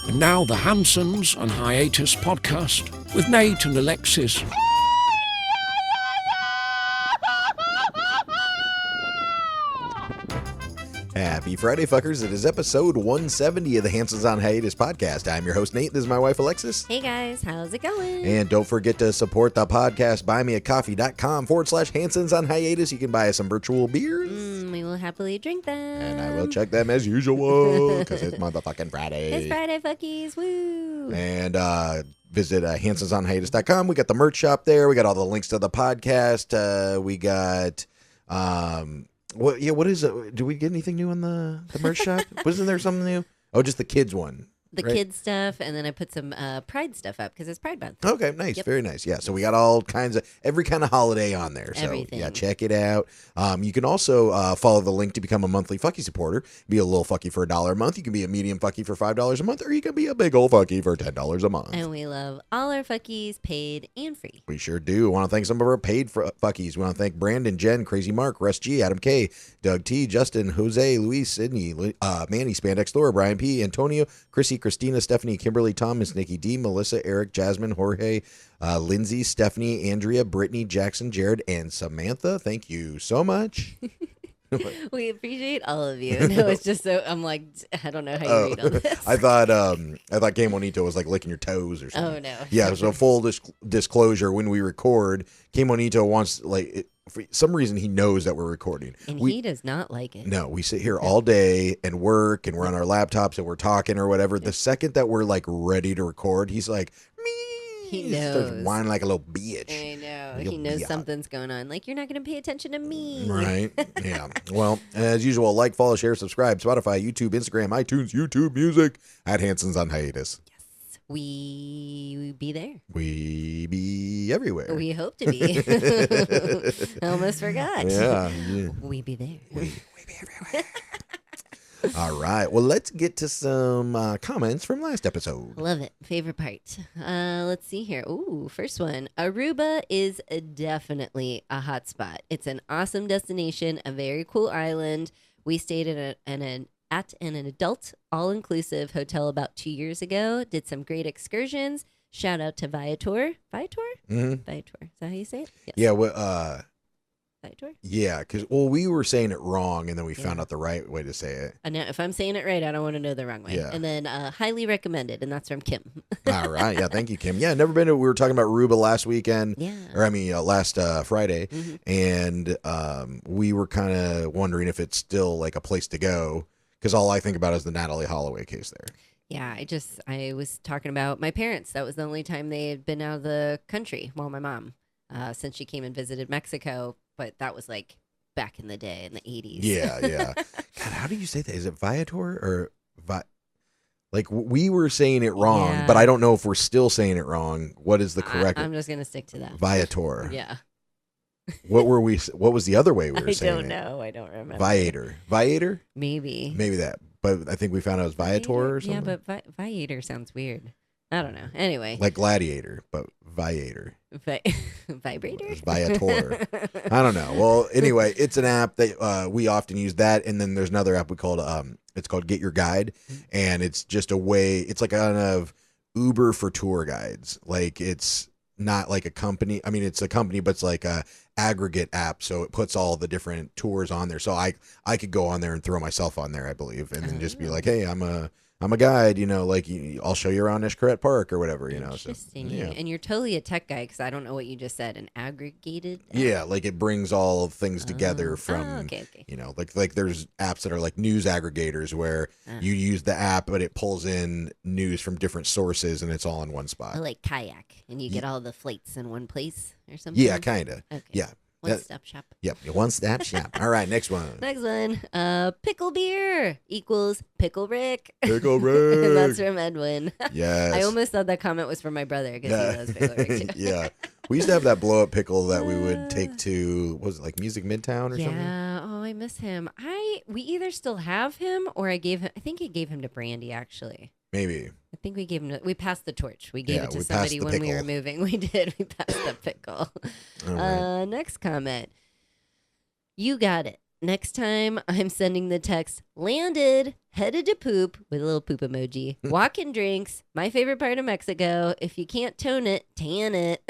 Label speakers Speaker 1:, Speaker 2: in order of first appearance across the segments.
Speaker 1: And now the Hansons and Hiatus podcast with Nate and Alexis.
Speaker 2: Happy Friday, fuckers. It is episode 170 of the Hansons on Hiatus podcast. I'm your host, Nate. This is my wife, Alexis.
Speaker 3: Hey, guys. How's it going?
Speaker 2: And don't forget to support the podcast. buymeacoffee.com/Hansons on Hiatus. You can buy us some virtual beers.
Speaker 3: We will happily drink them.
Speaker 2: And I will check them as usual because it's motherfucking Friday.
Speaker 3: It's Friday, fuckies. Woo.
Speaker 2: And visit hansonsonhiatus.com. We got the merch shop there. We got all the links to the podcast. We got... what is it? Do we get anything new on the merch shop? Wasn't there something new? Oh, just the kids one.
Speaker 3: The kids stuff, and then I put some Pride stuff up because it's Pride Month.
Speaker 2: Okay, nice. Yep. Very nice. Yeah, so we got all kinds of, every kind of holiday on there. So,
Speaker 3: everything.
Speaker 2: Yeah, check it out. You can also follow the link to become a monthly Fucky supporter. Be a little Fucky for $1 a month. You can be a medium Fucky for $5 a month, or you can be a big old Fucky for $10 a month.
Speaker 3: And we love all our Fuckies, paid and free.
Speaker 2: We sure do. I want to thank some of our paid Fuckies. We want to thank Brandon, Jen, Crazy Mark, Russ G, Adam K, Doug T, Justin, Jose, Luis, Sydney, Manny, Spandex Laura, Brian P, Antonio, Chrissy, Christina, Stephanie, Kimberly, Thomas, Nikki D, Melissa, Eric, Jasmine, Jorge, Lindsay, Stephanie, Andrea, Brittany, Jackson, Jared, and Samantha. Thank you so much.
Speaker 3: We appreciate all of you. No, it's just so, I'm like, I don't know how you read all this.
Speaker 2: I thought Game Bonito was like licking your toes or something.
Speaker 3: Oh, no.
Speaker 2: Yeah, so full disclosure, when we record, Game Bonito wants, for some reason, he knows that we're recording.
Speaker 3: And he does not like it.
Speaker 2: No, we sit here all day and work, and we're on our laptops, and we're talking or whatever. The second that we're, ready to record, he's like, me.
Speaker 3: He
Speaker 2: starts
Speaker 3: knows.
Speaker 2: whining like a little bitch.
Speaker 3: I know.
Speaker 2: Like
Speaker 3: He knows something's going on. Like, you're not going to pay attention to me.
Speaker 2: Right. Yeah. Well, as usual, like, follow, share, subscribe, Spotify, YouTube, Instagram, iTunes, YouTube Music, at Hansons on Hiatus.
Speaker 3: Yes. We be there.
Speaker 2: We be everywhere.
Speaker 3: We hope to be. I almost forgot.
Speaker 2: Yeah.
Speaker 3: We be there.
Speaker 2: We be everywhere. All right. Well, let's get to some comments from last episode.
Speaker 3: Love it. Favorite part. Let's see here. Ooh, first one. Aruba is definitely a hot spot. It's an awesome destination, a very cool island. We stayed at an adult all-inclusive hotel about 2 years ago. Did some great excursions. Shout out to Viator. Viator?
Speaker 2: Mm-hmm.
Speaker 3: Viator. Is that how you say it? Yes.
Speaker 2: Yeah. Well,
Speaker 3: Viator?
Speaker 2: yeah, because we were saying it wrong, and then we found out the right way to say it.
Speaker 3: I know, if I'm saying it right, I don't want to know the wrong way.
Speaker 2: Yeah.
Speaker 3: And then highly recommended, and that's from Kim.
Speaker 2: All right. Yeah, thank you, Kim. Yeah, never been to, we were talking about Aruba last weekend.
Speaker 3: Yeah.
Speaker 2: Or, last Friday.
Speaker 3: Mm-hmm.
Speaker 2: And we were kind of wondering if it's still, a place to go, because all I think about is the Natalie Holloway case there.
Speaker 3: Yeah, I was talking about my parents. That was the only time they had been out of the country. Well, my mom, since she came and visited Mexico. But that was back in the day in the 80s.
Speaker 2: Yeah, yeah. God, how do you say that? Is it Viator or we were saying it wrong,
Speaker 3: Yeah.
Speaker 2: but I don't know if we're still saying it wrong. What is the correct?
Speaker 3: I'm just gonna stick to that.
Speaker 2: Viator.
Speaker 3: Yeah.
Speaker 2: What was the other way we were saying it?
Speaker 3: I don't know. I don't remember.
Speaker 2: Viator?
Speaker 3: Maybe.
Speaker 2: Maybe that. But I think we found out it was Viator or something.
Speaker 3: Yeah, but Viator sounds weird. I don't know. Anyway.
Speaker 2: Like Gladiator, but Viator.
Speaker 3: Vibrator?
Speaker 2: It's Viator. I don't know. Well, anyway, it's an app that we often use that, and then there's another app we called it's called Get Your Guide, and it's just a way. It's like kind of Uber for tour guides. It's not like a company. I mean, it's a company, but it's like a aggregate app, so it puts all the different tours on there. So I could go on there and throw myself on there, I believe, and then just be like, hey, I'm a guide, I'll show you around Ishkaret Park or whatever,
Speaker 3: Interesting.
Speaker 2: So, yeah.
Speaker 3: And you're totally a tech guy because I don't know what you just said. An aggregated app?
Speaker 2: Yeah, it brings all of things together from,
Speaker 3: okay.
Speaker 2: like there's apps that are like news aggregators where you use the app, but it pulls in news from different sources and it's all in one spot.
Speaker 3: I like Kayak, and you get all the flights in one place or something.
Speaker 2: Yeah, kind of.
Speaker 3: Okay.
Speaker 2: Yeah.
Speaker 3: One-stop shop.
Speaker 2: Yep, one-stop shop. All right, next one.
Speaker 3: Next one. Pickle beer equals Pickle Rick.
Speaker 2: Pickle Rick.
Speaker 3: And that's from Edwin.
Speaker 2: Yes.
Speaker 3: I almost thought that comment was from my brother because he loves Pickle Rick too.
Speaker 2: Yeah. We used to have that blow-up pickle that we would take to, what was it, Music Midtown or something?
Speaker 3: Yeah. Oh, I miss him. We either still have him or I think I gave him to Brandy, actually.
Speaker 2: Maybe.
Speaker 3: I think we passed the torch. We gave it to somebody when we were moving. We did. We passed the pickle.
Speaker 2: Right.
Speaker 3: Next comment. You got it. next time I'm sending the text, landed, headed to poop, with a little poop emoji, walking drinks, my favorite part of Mexico. If you can't tone it, tan it.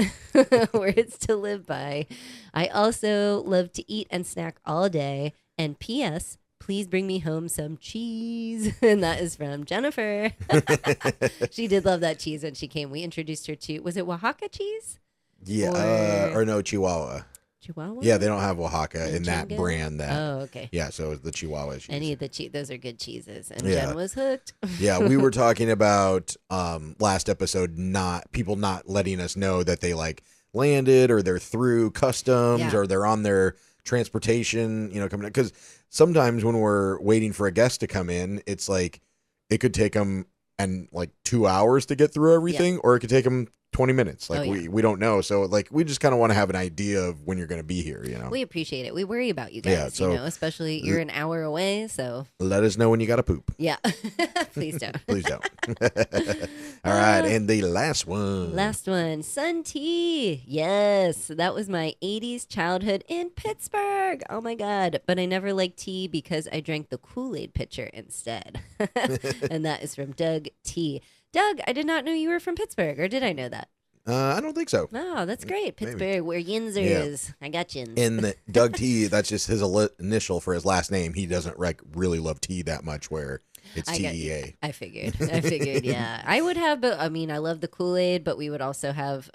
Speaker 3: Words to live by. I also love to eat and snack all day. And P.S., please bring me home some cheese. And that is from Jennifer. She did love that cheese when she came. We introduced her to, was it Oaxaca cheese?
Speaker 2: Yeah, or no, Chihuahua.
Speaker 3: Chihuahua?
Speaker 2: Yeah, they don't have Oaxaca in that
Speaker 3: Jingo?
Speaker 2: brand.
Speaker 3: Oh, okay.
Speaker 2: Yeah, so it's the Chihuahua cheese.
Speaker 3: Any of the those are good cheeses. And
Speaker 2: Yeah.
Speaker 3: Jen was hooked.
Speaker 2: Yeah, we were talking about last episode, people not letting us know that they like landed or they're through customs
Speaker 3: Yeah.
Speaker 2: or they're on their transportation, coming in. Because sometimes when we're waiting for a guest to come in, it's like it could take them like 2 hours to get through everything, or it could take them 20 minutes. Like we don't know. So like we just kind of want to have an idea of when you're going to be here,
Speaker 3: We appreciate it. We worry about you guys,
Speaker 2: Yeah, so
Speaker 3: especially you're an hour away. So
Speaker 2: let us know when you got to poop.
Speaker 3: yeah, please don't.
Speaker 2: Please don't. All right. And the last one.
Speaker 3: Last one, Sun Tea. Yes, that was my 80s childhood in Pittsburgh. Oh my God. But I never liked tea because I drank the Kool-Aid pitcher instead. And that is from Doug T. Doug, I did not know you were from Pittsburgh, or did I know that?
Speaker 2: I don't think so.
Speaker 3: Oh, that's great. Pittsburgh,
Speaker 2: Maybe.
Speaker 3: where Yinzer
Speaker 2: Yeah.
Speaker 3: is. I got yins.
Speaker 2: And Doug T, that's just his initial for his last name. He doesn't really love tea that much, where it's TEA.
Speaker 3: I figured, yeah. I would have, but I mean, I love the Kool-Aid, but we would also have,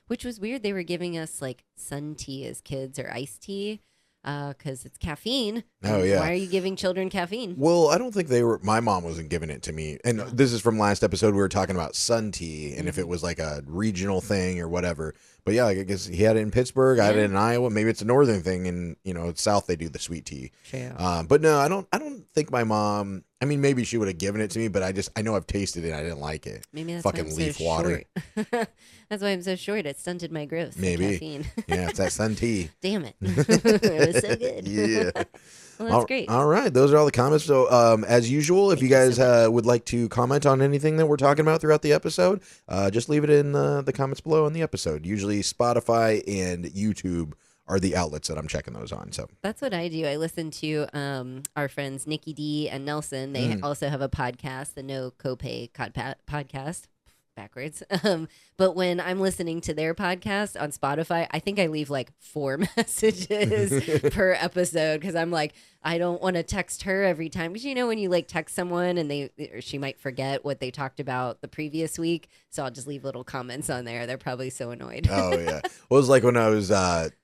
Speaker 3: which was weird. They were giving us like sun tea as kids or iced tea because it's caffeine.
Speaker 2: Oh, yeah.
Speaker 3: Why are you giving children caffeine?
Speaker 2: Well, I don't think my mom wasn't giving it to me. And this is from last episode. We were talking about sun tea and if it was like a regional thing or whatever. But yeah, I guess he had it in Pittsburgh. I had it in Iowa. Maybe it's a northern thing. And, South, they do the sweet tea.
Speaker 3: True.
Speaker 2: But no, I don't think my mom, I mean, maybe she would have given it to me, but I know I've tasted it. I didn't like it.
Speaker 3: Maybe that's
Speaker 2: fucking
Speaker 3: why I'm
Speaker 2: leaf
Speaker 3: so
Speaker 2: water.
Speaker 3: Short. That's why I'm so short. It stunted my growth.
Speaker 2: Maybe.
Speaker 3: Caffeine.
Speaker 2: Yeah, it's that sun tea.
Speaker 3: Damn it. It was so good.
Speaker 2: Yeah.
Speaker 3: Well, that's great.
Speaker 2: All right. Those are all the comments. So, as usual, if you guys would like to comment on anything that we're talking about throughout the episode, just leave it in the comments below on the episode. Usually Spotify and YouTube are the outlets that I'm checking those on. So
Speaker 3: that's what I do. I listen to our friends Nikki D and Nelson. They also have a podcast, the No Copay podcast. Backwards. But when I'm listening to their podcast on Spotify, I think I leave like 4 messages per episode because I'm like, I don't want to text her every time. Because when you like text someone and she might forget what they talked about the previous week. So I'll just leave little comments on there. They're probably so annoyed.
Speaker 2: Oh, yeah. Well, it was like when I was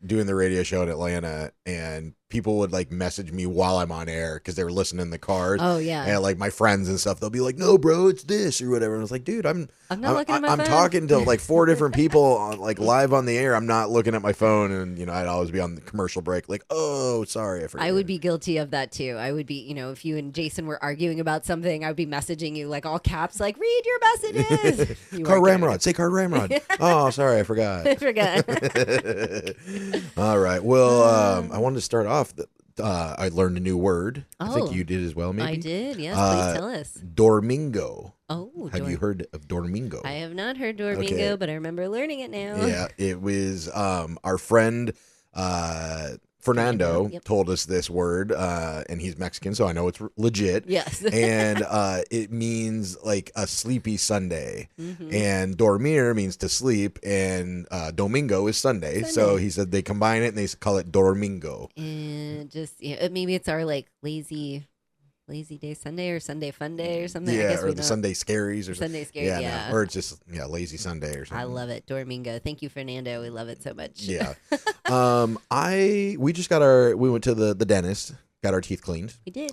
Speaker 2: doing the radio show in Atlanta and people would like message me while I'm on air because they were listening in the cars.
Speaker 3: Oh, yeah.
Speaker 2: And like my friends and stuff, they'll be like, no, bro, it's this or whatever. And I was like, dude, I'm
Speaker 3: not looking at my phone.
Speaker 2: I'm talking to like 4 different people on, like live on the air. I'm not looking at my phone. And, I'd always be on the commercial break like, oh, sorry. I forgot.
Speaker 3: I would be guilty of that too. I would be, if you and Jason were arguing about something, I would be messaging you like all caps, like read your messages.
Speaker 2: Car Ramrod. Say Car Ramrod. Oh, sorry. I forgot.
Speaker 3: I forgot.
Speaker 2: All right. Well, I wanted to start off. I learned a new word. I think you did as well, maybe.
Speaker 3: I did. Yes. Please tell us.
Speaker 2: Dormingo.
Speaker 3: Oh,
Speaker 2: have you heard of Dormingo?
Speaker 3: I have not heard Dormingo, but I remember learning it now.
Speaker 2: Yeah, it was our friend Fernando told us this word, and he's Mexican, so I know it's legit.
Speaker 3: Yes.
Speaker 2: And it means like a sleepy Sunday.
Speaker 3: Mm-hmm.
Speaker 2: And dormir means to sleep, and domingo is Sunday. So he said they combine it and they call it Dormingo.
Speaker 3: And just maybe it's our like lazy day Sunday or Sunday fun day or something.
Speaker 2: Yeah,
Speaker 3: I guess
Speaker 2: or the Sunday scaries or something.
Speaker 3: Sunday scaries, yeah.
Speaker 2: No, or it's just lazy Sunday or something.
Speaker 3: I love it, Dormingo. Thank you, Fernando. We love it so much.
Speaker 2: Yeah. We just we went to the dentist, got our teeth cleaned.
Speaker 3: We did.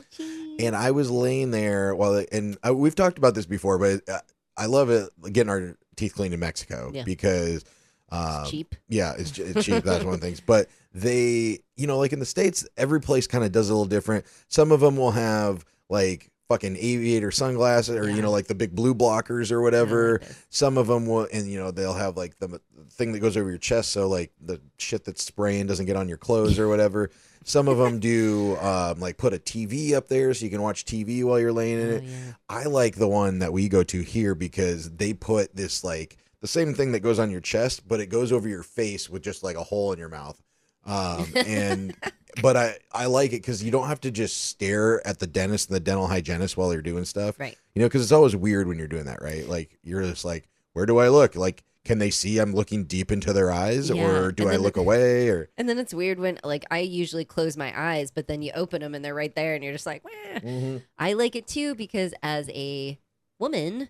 Speaker 2: And I was laying there we've talked about this before, but I love it getting our teeth cleaned in Mexico because
Speaker 3: it's cheap.
Speaker 2: Yeah, it's cheap. That's one of the things. But they, like in the States, every place kind of does it a little different. Some of them will have like fucking aviator sunglasses or, like the big blue blockers or whatever. Some of them will, and, they'll have like the thing that goes over your chest. So like the shit that's spraying doesn't get on your clothes or whatever. Some of them do like put a TV up there so you can watch TV while you're laying in it. Yeah. I like the one that we go to here because they put this like the same thing that goes on your chest, but it goes over your face with just like a hole in your mouth. And But I like it because you don't have to just stare at the dentist and the dental hygienist while they're doing stuff.
Speaker 3: Right.
Speaker 2: You know, because it's always weird when you're doing that, right? Like, you're just like, where do I look? Like, can they see I'm looking deep into their eyes,
Speaker 3: Yeah.
Speaker 2: or do
Speaker 3: And
Speaker 2: I
Speaker 3: then
Speaker 2: look away? Or
Speaker 3: And then it's weird when, like, I usually close my eyes, but then you open them and they're right there and you're just like, Wah. I like it too because as a woman,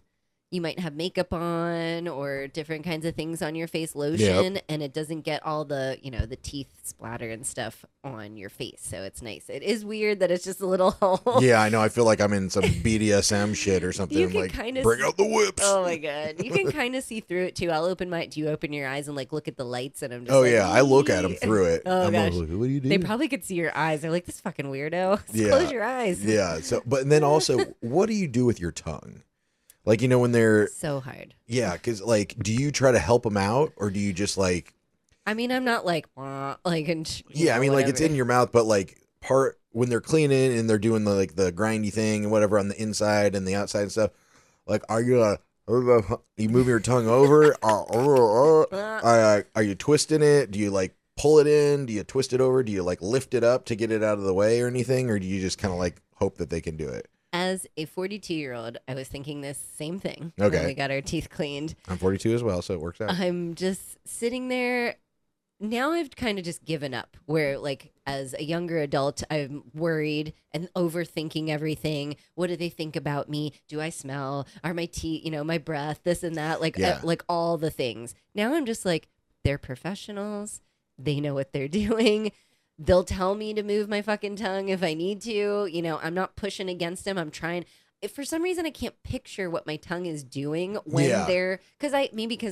Speaker 3: you might have makeup on or different kinds of things on your face, lotion, and it doesn't get all the, the teeth splatter and stuff on your face. So it's nice. It is weird that it's just a little hole.
Speaker 2: Yeah, I know. I feel like I'm in some BDSM shit or something.
Speaker 3: You can
Speaker 2: like,
Speaker 3: kinda
Speaker 2: bring out the whips.
Speaker 3: Oh my God. You can kind of see through it too. Do you open your eyes and like look at the lights and I'm just
Speaker 2: Oh,
Speaker 3: like,
Speaker 2: yeah. I look at them
Speaker 3: "Ee."
Speaker 2: through it.
Speaker 3: Oh,
Speaker 2: I'm
Speaker 3: gosh.
Speaker 2: like, what do you do?
Speaker 3: They probably could see your eyes. They're like, this fucking weirdo. Just
Speaker 2: Yeah.
Speaker 3: close your eyes.
Speaker 2: Yeah. So, but then also, what do you do with your tongue? Like, when they're,
Speaker 3: So hard.
Speaker 2: yeah, because like, do you try to help them out, or do you just like,
Speaker 3: I mean, I'm not like, "Wah," like, and
Speaker 2: yeah, I mean, like, it's in your mouth, but like, when they're cleaning and they're doing the grindy thing and whatever on the inside and the outside and stuff, like, are you you moving your tongue over? Are you twisting it? Do you like pull it in? Do you twist it over? Do you like lift it up to get it out of the way or anything? Or do you just kind of like hope that they can do it?
Speaker 3: As a 42-year-old, I was thinking this same thing
Speaker 2: Okay.
Speaker 3: when we got our teeth cleaned.
Speaker 2: I'm 42 as well, so it works out.
Speaker 3: I'm just sitting there. Now I've kind of just given up where, like, as a younger adult, I'm worried and overthinking everything. What do they think about me? Do I smell? Are my teeth, my breath, this and that, like,
Speaker 2: Yeah.
Speaker 3: like all the things. Now I'm just like, they're professionals. They know what they're doing. They'll tell me to move my fucking tongue if I need to. I'm not pushing against them. I'm trying. If for some reason I can't picture what my tongue is doing when
Speaker 2: Yeah.
Speaker 3: they're, because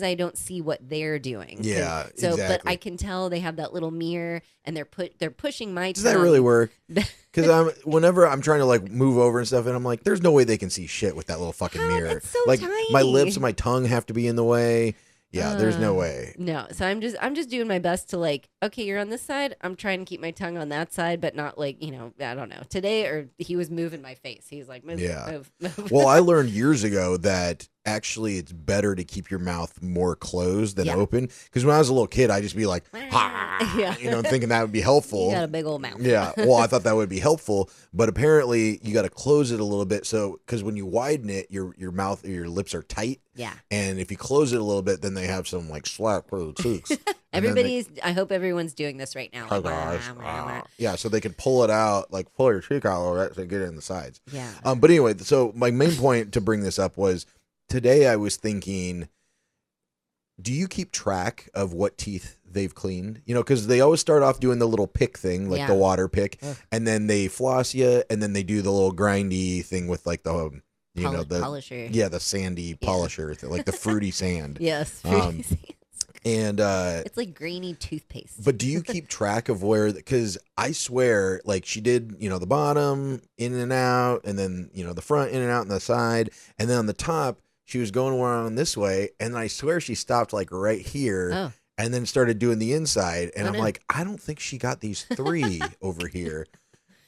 Speaker 3: I don't see what they're doing.
Speaker 2: Yeah,
Speaker 3: So, but
Speaker 2: exactly.
Speaker 3: I can tell they have that little mirror and they're pushing my
Speaker 2: Does
Speaker 3: tongue.
Speaker 2: that really work? Because whenever I'm trying to like move over and stuff, and I'm like, there's no way they can see shit with that little fucking
Speaker 3: How?
Speaker 2: mirror.
Speaker 3: It's so
Speaker 2: like my
Speaker 3: tiny.
Speaker 2: lips and my tongue have to be in the way. Yeah, there's no way.
Speaker 3: No. So I'm just doing my best to like, okay, you're on this side. I'm trying to keep my tongue on that side, but not like, I don't know. Today, or he was moving my face. He was like, move,
Speaker 2: Yeah.
Speaker 3: move.
Speaker 2: Well, I learned years ago that actually it's better to keep your mouth more closed than
Speaker 3: Yeah.
Speaker 2: open. Because when I was a little kid, I'd just be like, "Ah,"
Speaker 3: Yeah.
Speaker 2: thinking that would be helpful.
Speaker 3: You got a big old mouth.
Speaker 2: Yeah. Well, I thought that would be helpful, but apparently you got to close it a little bit. So, because when you widen it, your mouth or your lips are tight.
Speaker 3: Yeah.
Speaker 2: And if you close it a little bit, then they have some like slack for the cheeks. And then
Speaker 3: I hope everyone's doing this right now.
Speaker 2: Hi guys. Yeah, so they could pull it out, like pull your cheek out a little bit to get it in the sides.
Speaker 3: Yeah.
Speaker 2: But anyway, so my main point to bring this up was today I was thinking, do you keep track of what teeth they've cleaned? Because they always start off doing the little pick thing, like the water pick, and then they floss you, and then they do the little grindy thing with like the the
Speaker 3: polisher.
Speaker 2: Yeah, the sandy polisher, like the fruity sand.
Speaker 3: Yes. Fruity sands.
Speaker 2: And
Speaker 3: it's like grainy toothpaste.
Speaker 2: but do you keep track of where? Because I swear, like she did, the bottom in and out, and then the front in and out, and the side, and then on the top she was going around this way, and I swear she stopped like right here.
Speaker 3: Oh.
Speaker 2: And then started doing the inside, and I'm
Speaker 3: no.
Speaker 2: like, I don't think she got these 3 over here.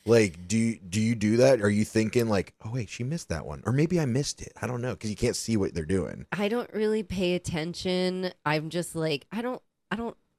Speaker 2: Like, do you do that? Are you thinking like, oh wait, she missed that one, or maybe I missed it? I don't know, because you can't see what they're doing.
Speaker 3: I don't really pay attention. I'm just like, I don't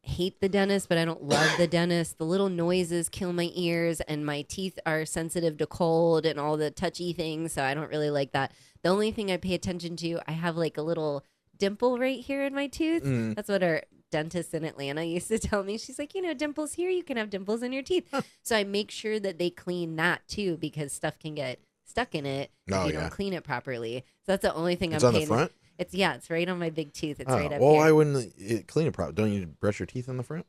Speaker 3: hate the dentist, but I don't love the dentist. The little noises kill my ears, and my teeth are sensitive to cold and all the touchy things, so I don't really like that. The only thing I pay attention to, I have like a little dimple right here in my tooth. That's what our dentist in Atlanta used to tell me. She's like, dimples here, you can have dimples in your teeth. So I make sure that they clean that too, because stuff can get stuck in it if you don't clean it properly. So that's the only thing
Speaker 2: It's
Speaker 3: I'm
Speaker 2: on the
Speaker 3: paying.
Speaker 2: front?
Speaker 3: It's right on my big tooth. It's
Speaker 2: Oh,
Speaker 3: right up
Speaker 2: well,
Speaker 3: here.
Speaker 2: why wouldn't it clean it properly? Don't you brush your teeth on the front?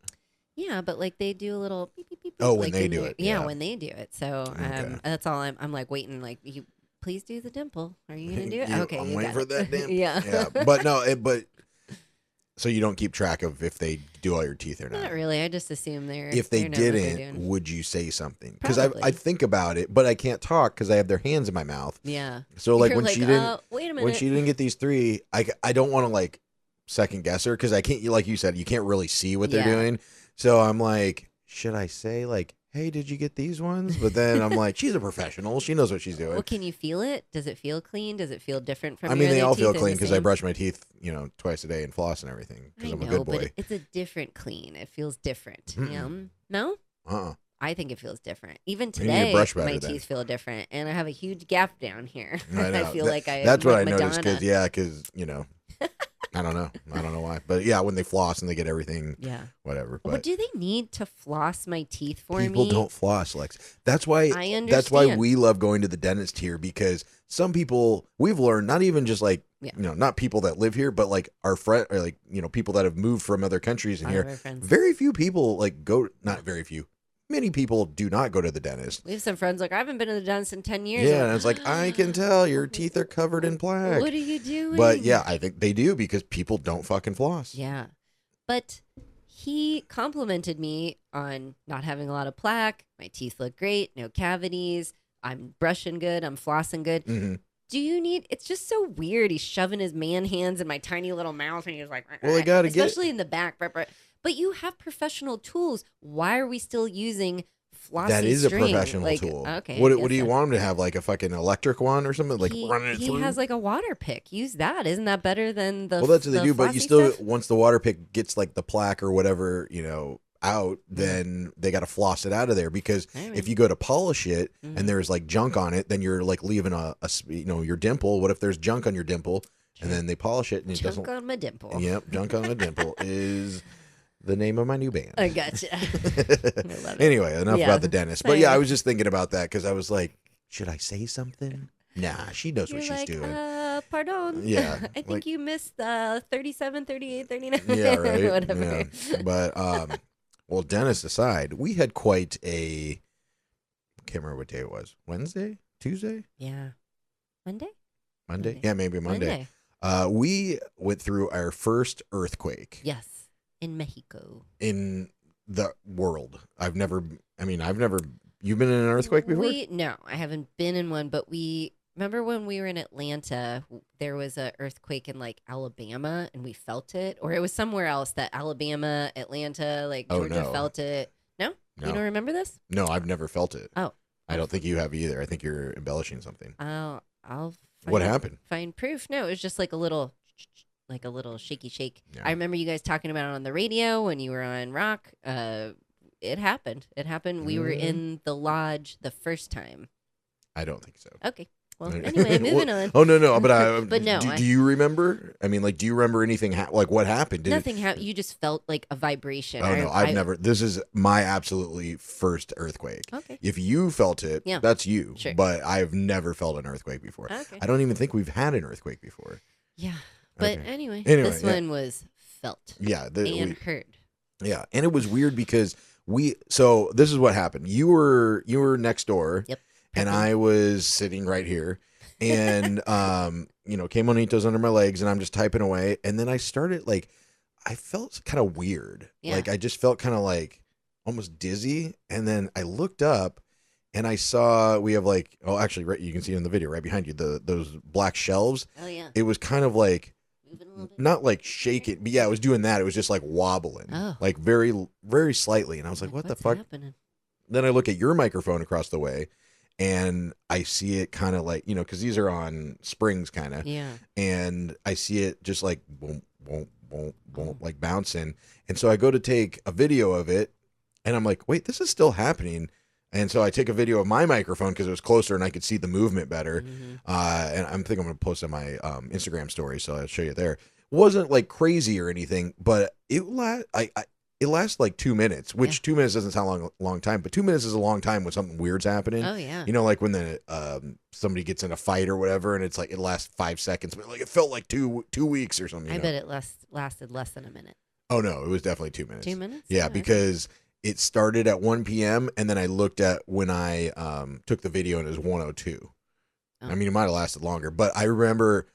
Speaker 3: Yeah, but like they do a little beep, beep, beep,
Speaker 2: Oh,
Speaker 3: beep,
Speaker 2: when
Speaker 3: like
Speaker 2: they
Speaker 3: in
Speaker 2: do
Speaker 3: there.
Speaker 2: it,
Speaker 3: Yeah,
Speaker 2: yeah.
Speaker 3: when they do it. So
Speaker 2: Okay.
Speaker 3: that's all I'm like waiting. Like, you please do the dimple. Are you gonna do it? Okay,
Speaker 2: I'm
Speaker 3: you
Speaker 2: waiting
Speaker 3: got
Speaker 2: for
Speaker 3: it.
Speaker 2: that damn.
Speaker 3: Yeah.
Speaker 2: But no, but so you don't keep track of if they do all your teeth or not.
Speaker 3: Not really. I just assume
Speaker 2: If they
Speaker 3: know what they're
Speaker 2: didn't,
Speaker 3: doing.
Speaker 2: would you say something? Because
Speaker 3: Probably.
Speaker 2: I think about it, but I can't talk because I have their hands in my mouth.
Speaker 3: Yeah.
Speaker 2: So like
Speaker 3: You're
Speaker 2: when she didn't,
Speaker 3: wait a minute.
Speaker 2: when she didn't get these 3, I don't want to like second guess her because I can't. Like you said, you can't really see what they're
Speaker 3: Yeah.
Speaker 2: doing. So I'm like, should I say like, hey, did you get these ones? But then I'm like, she's a professional. She knows what she's doing.
Speaker 3: Well, can you feel it? Does it feel clean? Does it feel different from?
Speaker 2: I
Speaker 3: your
Speaker 2: mean, they
Speaker 3: other
Speaker 2: all feel
Speaker 3: teeth?
Speaker 2: clean
Speaker 3: They're the
Speaker 2: because I
Speaker 3: same?
Speaker 2: brush my teeth, twice a day and floss and everything because
Speaker 3: I
Speaker 2: I'm a
Speaker 3: know,
Speaker 2: good boy.
Speaker 3: but it's a different clean. It feels different. Yeah. No. I think it feels different. Even
Speaker 2: You need to
Speaker 3: today,
Speaker 2: brush
Speaker 3: my
Speaker 2: better then.
Speaker 3: teeth feel different, and I have a huge gap down here.
Speaker 2: I know.
Speaker 3: feel like
Speaker 2: That's
Speaker 3: I'm
Speaker 2: what I
Speaker 3: like
Speaker 2: noticed.
Speaker 3: Madonna.
Speaker 2: Because I don't know. I don't know why. But yeah, when they floss and they get everything,
Speaker 3: Yeah.
Speaker 2: whatever.
Speaker 3: What
Speaker 2: But
Speaker 3: do they need to floss my teeth for
Speaker 2: people
Speaker 3: me?
Speaker 2: don't floss, Lex. That's why.
Speaker 3: I understand.
Speaker 2: That's why we love going to the dentist here, because some people we've learned, not even just like not people that live here, but like our friend, or like people that have moved from other countries in
Speaker 3: All
Speaker 2: here.
Speaker 3: of our friends.
Speaker 2: Very few people like go. Not very few. Many people do not go to the dentist.
Speaker 3: We have some friends like, I haven't been to the dentist in 10 years.
Speaker 2: Yeah, and it's like, I can tell your teeth are covered in plaque.
Speaker 3: What are you doing?
Speaker 2: But yeah, I think they do, because people don't fucking floss.
Speaker 3: Yeah. But he complimented me on not having a lot of plaque. My teeth look great. No cavities. I'm brushing good. I'm flossing good.
Speaker 2: Mm-hmm.
Speaker 3: Do you need? It's just so weird. He's shoving his man hands in my tiny little mouth, and he's like,
Speaker 2: Well, I gotta get,
Speaker 3: especially in the back. But you have professional tools. Why are we still using flossy
Speaker 2: that is
Speaker 3: string?
Speaker 2: a professional
Speaker 3: Like,
Speaker 2: tool.
Speaker 3: Okay.
Speaker 2: What do you want him to have? Like a fucking electric one or something? Like running it
Speaker 3: He
Speaker 2: through?
Speaker 3: has like a water pick. Use that. Isn't that better than the?
Speaker 2: Well, that's what they
Speaker 3: the
Speaker 2: do. But you
Speaker 3: flossy
Speaker 2: still,
Speaker 3: stuff?
Speaker 2: once the water pick gets like the plaque or whatever, out, then they got to floss it out of there, because if you go to polish it and there's like junk on it, then you're like leaving your dimple. What if there's junk on your dimple? And then they polish it and it doesn't.
Speaker 3: Junk on my dimple.
Speaker 2: Yep, junk on a dimple is the name of my new band.
Speaker 3: I gotcha. I love it.
Speaker 2: Anyway, enough
Speaker 3: Yeah.
Speaker 2: about the dentist. But yeah, I was just thinking about that, because I was like, should I say something? Nah, she knows
Speaker 3: You're
Speaker 2: what she's
Speaker 3: like,
Speaker 2: doing.
Speaker 3: Pardon.
Speaker 2: Yeah,
Speaker 3: I think
Speaker 2: like-
Speaker 3: you missed 37, 38, 39.
Speaker 2: Yeah, right.
Speaker 3: Whatever.
Speaker 2: Yeah. But well, dentist aside, we had quite a. I can't remember what day it was. Wednesday, Tuesday,
Speaker 3: Yeah. Monday?
Speaker 2: Monday. Yeah, maybe Monday. We went through our first earthquake
Speaker 3: Yes. In Mexico.
Speaker 2: in the world. I've never. You've been in an earthquake before?
Speaker 3: No, I haven't been in one, but we remember when we were in Atlanta, there was an earthquake in like Alabama and we felt it, or it was somewhere else that Alabama, Atlanta, like
Speaker 2: Oh,
Speaker 3: Georgia
Speaker 2: no.
Speaker 3: felt it. No?
Speaker 2: No.
Speaker 3: You don't remember this?
Speaker 2: No, I've never felt it.
Speaker 3: Oh.
Speaker 2: I don't think you have either. I think you're embellishing something.
Speaker 3: I'll
Speaker 2: What happened?
Speaker 3: find proof. No, it was just like a little shaky shake.
Speaker 2: Yeah.
Speaker 3: I remember you guys talking about it on the radio when you were on Rock. It happened. We were in the lodge the first time.
Speaker 2: I don't think so.
Speaker 3: Okay. Well, anyway, moving on.
Speaker 2: Oh no, but
Speaker 3: But no,
Speaker 2: Do you remember? I mean, like, do you remember anything? Like, what happened?
Speaker 3: Nothing happened. You just felt like a vibration.
Speaker 2: Oh no, I've never. This is my absolutely first earthquake.
Speaker 3: Okay.
Speaker 2: If you felt it,
Speaker 3: Yeah.
Speaker 2: that's you.
Speaker 3: Sure.
Speaker 2: But I've never felt an earthquake before.
Speaker 3: Okay.
Speaker 2: I don't even think we've had an earthquake before.
Speaker 3: Yeah. But
Speaker 2: Okay.
Speaker 3: anyway,
Speaker 2: Anyway,
Speaker 3: this
Speaker 2: yeah.
Speaker 3: one was felt
Speaker 2: Yeah,
Speaker 3: and heard.
Speaker 2: yeah, and it was weird because So this is what happened. You were next door.
Speaker 3: Yep.
Speaker 2: And I was sitting right here, and came Monitos under my legs, and I'm just typing away, and then I started I felt kind of weird.
Speaker 3: Yeah.
Speaker 2: Like I just felt kind of like almost dizzy, and then I looked up, and I saw we have actually right, you can see it in the video right behind you those black shelves.
Speaker 3: Oh yeah.
Speaker 2: It was kind of like
Speaker 3: Moving a little bit.
Speaker 2: not like shaking, but yeah, it was doing that. It was just like wobbling,
Speaker 3: Oh.
Speaker 2: like very very slightly, and I was like, what the
Speaker 3: What's
Speaker 2: fuck?
Speaker 3: happening?
Speaker 2: Then I look at your microphone across the way, and I see it kind of like, because these are on springs kind of,
Speaker 3: Yeah.
Speaker 2: and I see it just like boom, boom, boom, boom, like bouncing. And so I go to take a video of it, and I'm like, wait, this is still happening. And so I take a video of my microphone because it was closer and I could see the movement better.
Speaker 3: Mhm.
Speaker 2: And I'm thinking I'm going to post on my Instagram story, so I'll show you there. It wasn't like crazy or anything, but it lasts like 2 minutes, which
Speaker 3: Yeah.
Speaker 2: 2 minutes doesn't sound a long time, but 2 minutes is a long time when something weird's happening.
Speaker 3: Oh yeah.
Speaker 2: Like when the somebody gets in a fight or whatever, and it's like it lasts 5 seconds, but like it felt like two weeks or something.
Speaker 3: I bet it lasted less than a minute.
Speaker 2: Oh no, it was definitely 2 minutes.
Speaker 3: 2 minutes?
Speaker 2: Yeah,
Speaker 3: Okay.
Speaker 2: because it started at 1 p.m. and then I looked at when I took the video and it was 1:02.
Speaker 3: Oh.
Speaker 2: I mean, it might have lasted longer, but I remember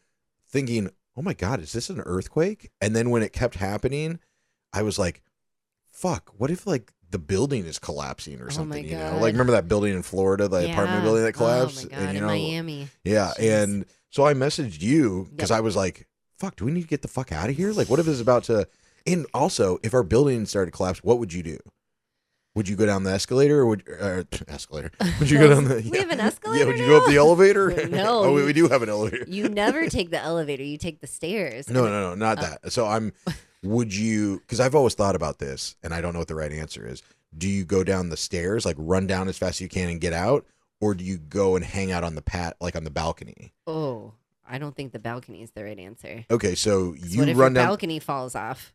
Speaker 2: thinking, "Oh my God, is this an earthquake?" And then when it kept happening, I was like, "Fuck! What if the building is collapsing or
Speaker 3: Oh
Speaker 2: something?"
Speaker 3: my
Speaker 2: You know,
Speaker 3: God.
Speaker 2: remember that building in Florida, the apartment building that collapsed?
Speaker 3: Oh my God,
Speaker 2: And,
Speaker 3: in Miami.
Speaker 2: Yeah,
Speaker 3: Jeez.
Speaker 2: and so I messaged you because
Speaker 3: Yep.
Speaker 2: I was like, "Fuck! Do we need to get the fuck out of here? Like, what if it's about to?" And also, if our building started to collapse, what would you do? Would you go down the escalator or escalator? Would you go down the?
Speaker 3: We have an
Speaker 2: Yeah,
Speaker 3: escalator
Speaker 2: would you go up the
Speaker 3: now?
Speaker 2: elevator?
Speaker 3: No.
Speaker 2: Oh, we do have an elevator.
Speaker 3: You never take the elevator. You take the stairs.
Speaker 2: No, not
Speaker 3: Oh.
Speaker 2: that. So would you, because I've always thought about this and I don't know what the right answer is. do you go down the stairs, like run down as fast as you can and get out, or do you go and hang out on the on the balcony?
Speaker 3: Oh, I don't think the balcony is the right answer.
Speaker 2: Okay, so
Speaker 3: 'Cause
Speaker 2: you
Speaker 3: what if
Speaker 2: run
Speaker 3: your
Speaker 2: down.
Speaker 3: balcony falls off?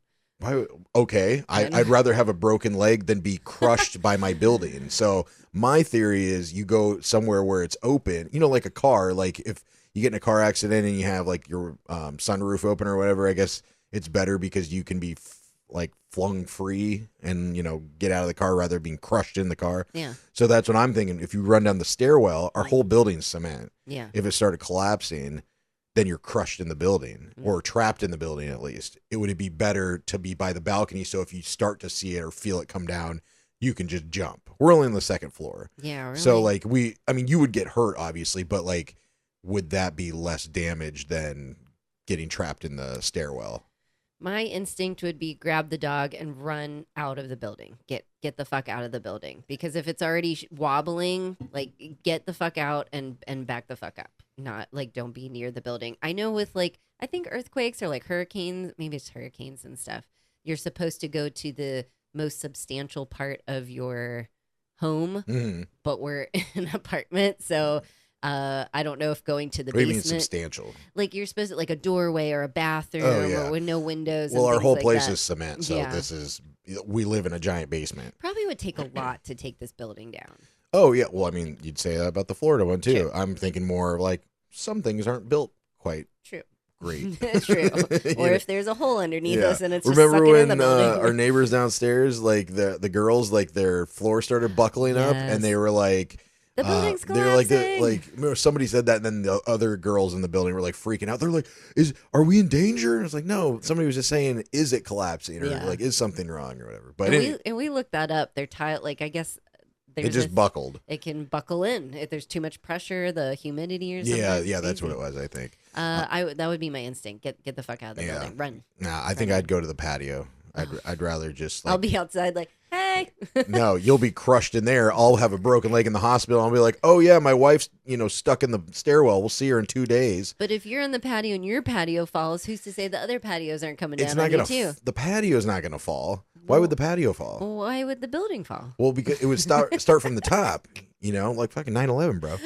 Speaker 2: Okay, I'd rather have a broken leg than be crushed by my building. So my theory is you go somewhere where it's open, like a car. Like if you get in a car accident and you have like your sunroof open or whatever, I guess it's better because you can be like flung free and, get out of the car rather than being crushed in the car.
Speaker 3: Yeah.
Speaker 2: So that's what I'm thinking. If you run down the stairwell, our whole building's cement.
Speaker 3: Yeah.
Speaker 2: If it started collapsing, then you're crushed in the building or trapped in the building at least. It would be better to be by the balcony so if you start to see it or feel it come down, you can just jump. We're only on the second floor.
Speaker 3: Yeah, really?
Speaker 2: So like you would get hurt obviously, but like would that be less damage than getting trapped in the stairwell?
Speaker 3: My instinct would be grab the dog and run out of the building. Get the fuck out of the building. Because if it's already wobbling, like get the fuck out and back the fuck up. Not like don't be near the building. I know with like I think earthquakes or like hurricanes, maybe it's hurricanes and stuff. You're supposed to go to the most substantial part of your home, but we're in an apartment, so I don't know if going to the
Speaker 2: What do you mean
Speaker 3: basement,
Speaker 2: substantial?
Speaker 3: like you're supposed to like a doorway or a bathroom or with no windows.
Speaker 2: Well,
Speaker 3: and
Speaker 2: our whole
Speaker 3: things
Speaker 2: place
Speaker 3: like
Speaker 2: is cement, so
Speaker 3: Yeah.
Speaker 2: we live in a giant basement.
Speaker 3: Probably would take a lot to take this building down.
Speaker 2: Oh yeah, well I mean you'd say that about the Florida one too.
Speaker 3: True.
Speaker 2: I'm thinking more like some things aren't built quite
Speaker 3: True.
Speaker 2: great.
Speaker 3: True. Or if there's a hole underneath us and it's
Speaker 2: Remember
Speaker 3: just sucking in
Speaker 2: when
Speaker 3: the building.
Speaker 2: our neighbors downstairs, like the girls, like their floor started buckling up,
Speaker 3: Yes.
Speaker 2: and they were like,
Speaker 3: The building's
Speaker 2: they're like,
Speaker 3: collapsing.
Speaker 2: remember somebody said that, and then the other girls in the building were like freaking out. They're like, "Are we in danger?" And it's like, no, somebody was just saying, "Is it collapsing?" Or
Speaker 3: Yeah.
Speaker 2: like, "Is something wrong?" Or whatever. But
Speaker 3: and we looked that up. They're tied. Like I guess
Speaker 2: it just buckled.
Speaker 3: It can buckle in if there's too much pressure, the humidity or something.
Speaker 2: Yeah, that's what it was. I think.
Speaker 3: That would be my instinct. Get the fuck out of the building. Run.
Speaker 2: Nah, I think I'd go to the patio. I'd rather just like.
Speaker 3: I'll be outside like, hey.
Speaker 2: No, you'll be crushed in there. I'll have a broken leg in the hospital. I'll be like, oh yeah, my wife's stuck in the stairwell. We'll see her in 2 days.
Speaker 3: But if you're on the patio and your patio falls, who's to say the other patios aren't coming
Speaker 2: It's
Speaker 3: down
Speaker 2: not
Speaker 3: on
Speaker 2: gonna.
Speaker 3: you too?
Speaker 2: The patio's not gonna fall. Why would the patio fall?
Speaker 3: Why would the building fall?
Speaker 2: Well, because it would start from the top. Like fucking 9/11, bro.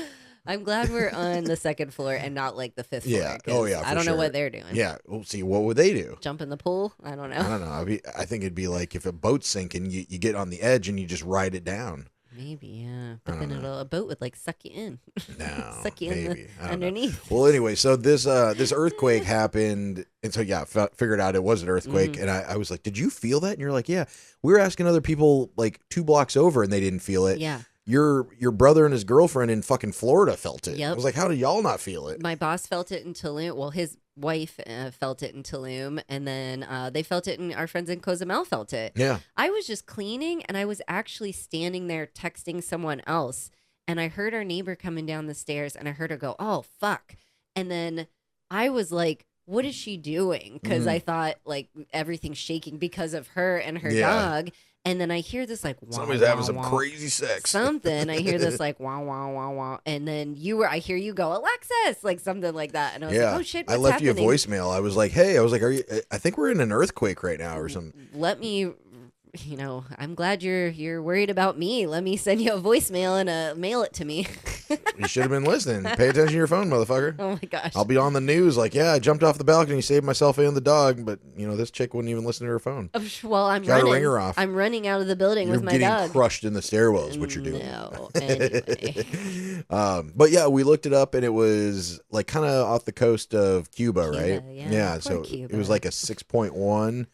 Speaker 3: I'm glad we're on the second floor and not like the fifth
Speaker 2: Yeah.
Speaker 3: floor.
Speaker 2: Oh yeah.
Speaker 3: I don't know what they're doing.
Speaker 2: Yeah. We'll see. What would they do?
Speaker 3: Jump in the pool? I don't know.
Speaker 2: I don't know. I think it'd be like if a boat's sinking, you get on the edge and you just ride it down.
Speaker 3: Maybe, yeah. But then a boat would like suck you in.
Speaker 2: No,
Speaker 3: suck you
Speaker 2: maybe.
Speaker 3: in underneath.
Speaker 2: Well, anyway, so this earthquake happened, and so figured out it was an earthquake, and I was like, "Did you feel that?" And you're like, "Yeah." We were asking other people like 2 blocks over, and they didn't feel it.
Speaker 3: Yeah.
Speaker 2: Your brother and his girlfriend in fucking Florida felt it.
Speaker 3: Yep.
Speaker 2: I was like, "How did y'all not feel it?"
Speaker 3: My boss felt it in Tulum. Well, his wife felt it in Tulum, and then they felt it, and our friends in Cozumel felt it.
Speaker 2: Yeah.
Speaker 3: I was just cleaning, and I was actually standing there texting someone else, and I heard our neighbor coming down the stairs, and I heard her go, "Oh, fuck." And then I was like, what is she doing? Because I thought like everything's shaking because of her and her dog. And then I hear this like, wah,
Speaker 2: Somebody's
Speaker 3: wah,
Speaker 2: having some
Speaker 3: wah.
Speaker 2: crazy sex.
Speaker 3: Something. I hear this like, wah, wah, wah, wah. And then I hear you go, Alexis, like something like that. And I was like, oh shit, what's
Speaker 2: I left
Speaker 3: happening?
Speaker 2: you a voicemail. I was like, hey, are you, I think we're in an earthquake right now or something.
Speaker 3: Let me, I'm glad you're worried about me. Let me send you a voicemail and mail it to me.
Speaker 2: You should have been listening. Pay attention to your phone, motherfucker.
Speaker 3: Oh my gosh.
Speaker 2: I'll be on the news like, yeah, I jumped off the balcony, saved myself and the dog, but this chick wouldn't even listen to her phone.
Speaker 3: Well, I'm
Speaker 2: Gotta
Speaker 3: running.
Speaker 2: ring her off.
Speaker 3: I'm running out of the building
Speaker 2: You're
Speaker 3: with my
Speaker 2: getting
Speaker 3: dog.
Speaker 2: crushed in the stairwell is what you're doing.
Speaker 3: No. Anyway.
Speaker 2: But yeah, we looked it up and it was like kind of off the coast of Cuba, right?
Speaker 3: yeah. Poor
Speaker 2: So
Speaker 3: Cuba.
Speaker 2: it was like a 6.1.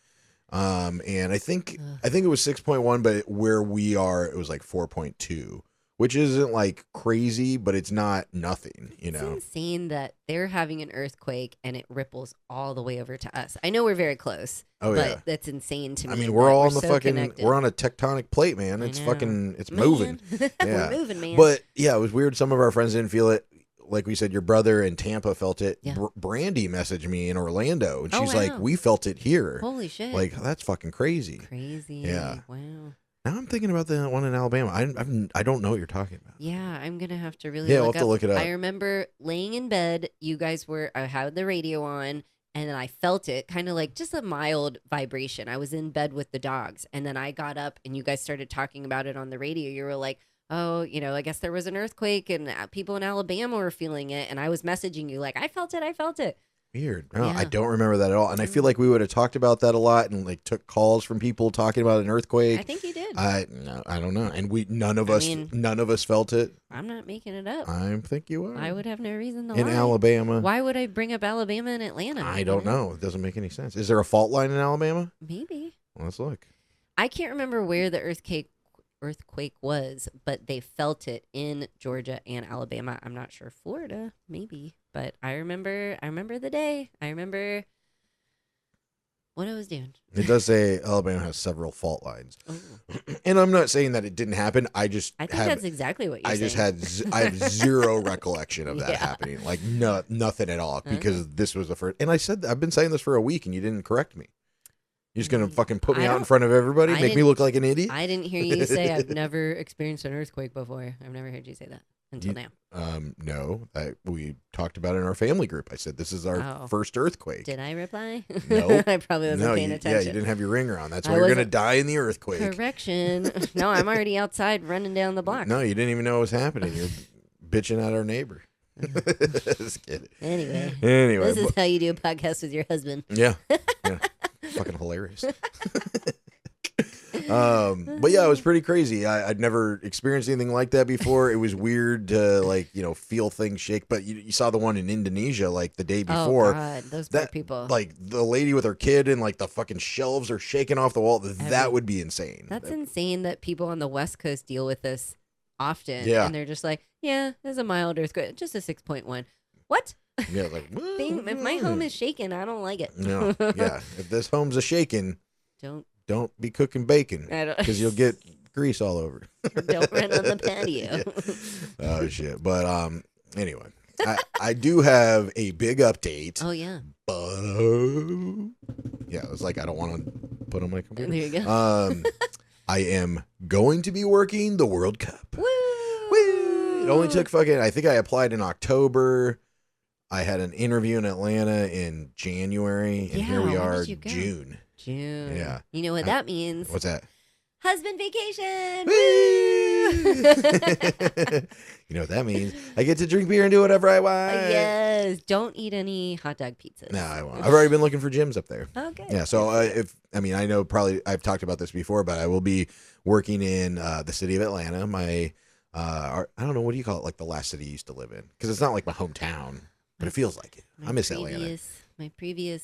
Speaker 2: And I think it was 6.1, but where we are, it was like 4.2, which isn't like crazy, but it's not nothing,
Speaker 3: It's insane that they're having an earthquake and it ripples all the way over to us. I know we're very close, but that's insane to me.
Speaker 2: I mean, we're all on the
Speaker 3: so
Speaker 2: fucking,
Speaker 3: connected.
Speaker 2: we're on a tectonic plate, man. It's fucking, it's moving. Yeah.
Speaker 3: We're moving, man.
Speaker 2: But yeah, it was weird. Some of our friends didn't feel it. Like we said, your brother in Tampa felt it.
Speaker 3: Yeah.
Speaker 2: Brandy messaged me in Orlando, and
Speaker 3: Oh,
Speaker 2: she's
Speaker 3: wow.
Speaker 2: like, "We felt it here."
Speaker 3: Holy shit!
Speaker 2: Like that's fucking crazy.
Speaker 3: Crazy.
Speaker 2: Yeah.
Speaker 3: Wow.
Speaker 2: Now I'm thinking about the one in Alabama. I don't know what you're talking about.
Speaker 3: Yeah, I'm gonna have to really.
Speaker 2: Yeah,
Speaker 3: look
Speaker 2: we'll have to look it up.
Speaker 3: I remember laying in bed. You guys I had the radio on, And then I felt it, kind of like just a mild vibration. I was in bed with the dogs, and then I got up, and you guys started talking about it on the radio. You were like, oh, I guess there was an earthquake, and people in Alabama were feeling it. And I was messaging you like, I felt it.
Speaker 2: Weird. No,
Speaker 3: Yeah.
Speaker 2: I don't remember that at all. And I feel like we would have talked about that a lot and like took calls from people talking about an earthquake.
Speaker 3: I think you did.
Speaker 2: No, I don't know. And none of us felt it.
Speaker 3: I'm not making it up.
Speaker 2: I think you are.
Speaker 3: I would have no reason to
Speaker 2: in
Speaker 3: lie.
Speaker 2: Alabama.
Speaker 3: Why would I bring up Alabama and Atlanta?
Speaker 2: I don't know. It doesn't make any sense. Is there a fault line in Alabama?
Speaker 3: Maybe.
Speaker 2: Well, let's look.
Speaker 3: I can't remember where the earthquake was, but they felt it in Georgia and Alabama. I'm not sure Florida, maybe, but I remember the day. I remember what I was doing.
Speaker 2: It does say Alabama has several fault lines.
Speaker 3: Oh.
Speaker 2: And I'm not saying that it didn't happen. I think
Speaker 3: that's exactly what you're saying.
Speaker 2: I have zero recollection of that
Speaker 3: Yeah.
Speaker 2: happening. Like nothing at all, because this was the first. And I've been saying this for a week and you didn't correct me. You're just going to fucking put me out in front of everybody, make me look like an idiot?
Speaker 3: I didn't hear you say I've never experienced an earthquake before. I've never heard you say that until now.
Speaker 2: No, we talked about it in our family group. I said, this is our first earthquake.
Speaker 3: Did I reply?
Speaker 2: No.
Speaker 3: I probably wasn't paying attention.
Speaker 2: Yeah, you didn't have your ringer on. That's why you're going to die in the earthquake.
Speaker 3: Correction. No, I'm already outside running down the block.
Speaker 2: No, you didn't even know what was happening. You're bitching at our neighbor. Just kidding.
Speaker 3: Anyway,
Speaker 2: this
Speaker 3: is how you do a podcast with your husband.
Speaker 2: Yeah. Fucking hilarious. But yeah, it was pretty crazy. I'd never experienced anything like that before. It was weird to feel things shake. But you saw the one in Indonesia like the day before.
Speaker 3: Oh God, those poor people.
Speaker 2: Like the lady with her kid and like the fucking shelves are shaking off the wall. That would be insane.
Speaker 3: That's insane that people on the West Coast deal with this often.
Speaker 2: Yeah.
Speaker 3: And they're just like, yeah, there's a mild earthquake, just a 6.1. What?
Speaker 2: Yeah, like
Speaker 3: If my home is shaking, I don't like it.
Speaker 2: No, yeah. If this home's a shaking, don't be cooking bacon because you'll get grease all over.
Speaker 3: Don't run on the patio.
Speaker 2: Yeah. Oh shit! But anyway, I do have a big update.
Speaker 3: Oh yeah.
Speaker 2: Yeah, it was like I don't want to put on my computer.
Speaker 3: There you go.
Speaker 2: I am going to be working the World Cup.
Speaker 3: Woo!
Speaker 2: Woo! It only took I think I applied in October. I had an interview in Atlanta in January, and here we are, June. Yeah.
Speaker 3: You know what that means?
Speaker 2: What's that?
Speaker 3: Husband vacation.
Speaker 2: You know what that means? I get to drink beer and do whatever I want.
Speaker 3: Yes. Don't eat any hot dog pizzas.
Speaker 2: No, I won't. I've already been looking for gyms up there.
Speaker 3: Okay.
Speaker 2: Yeah. So I know probably I've talked about this before, but I will be working in the city of Atlanta. I don't know, what do you call it? Like the last city you used to live in? Because it's not like my hometown. But it feels like it. I miss Atlanta.
Speaker 3: My previous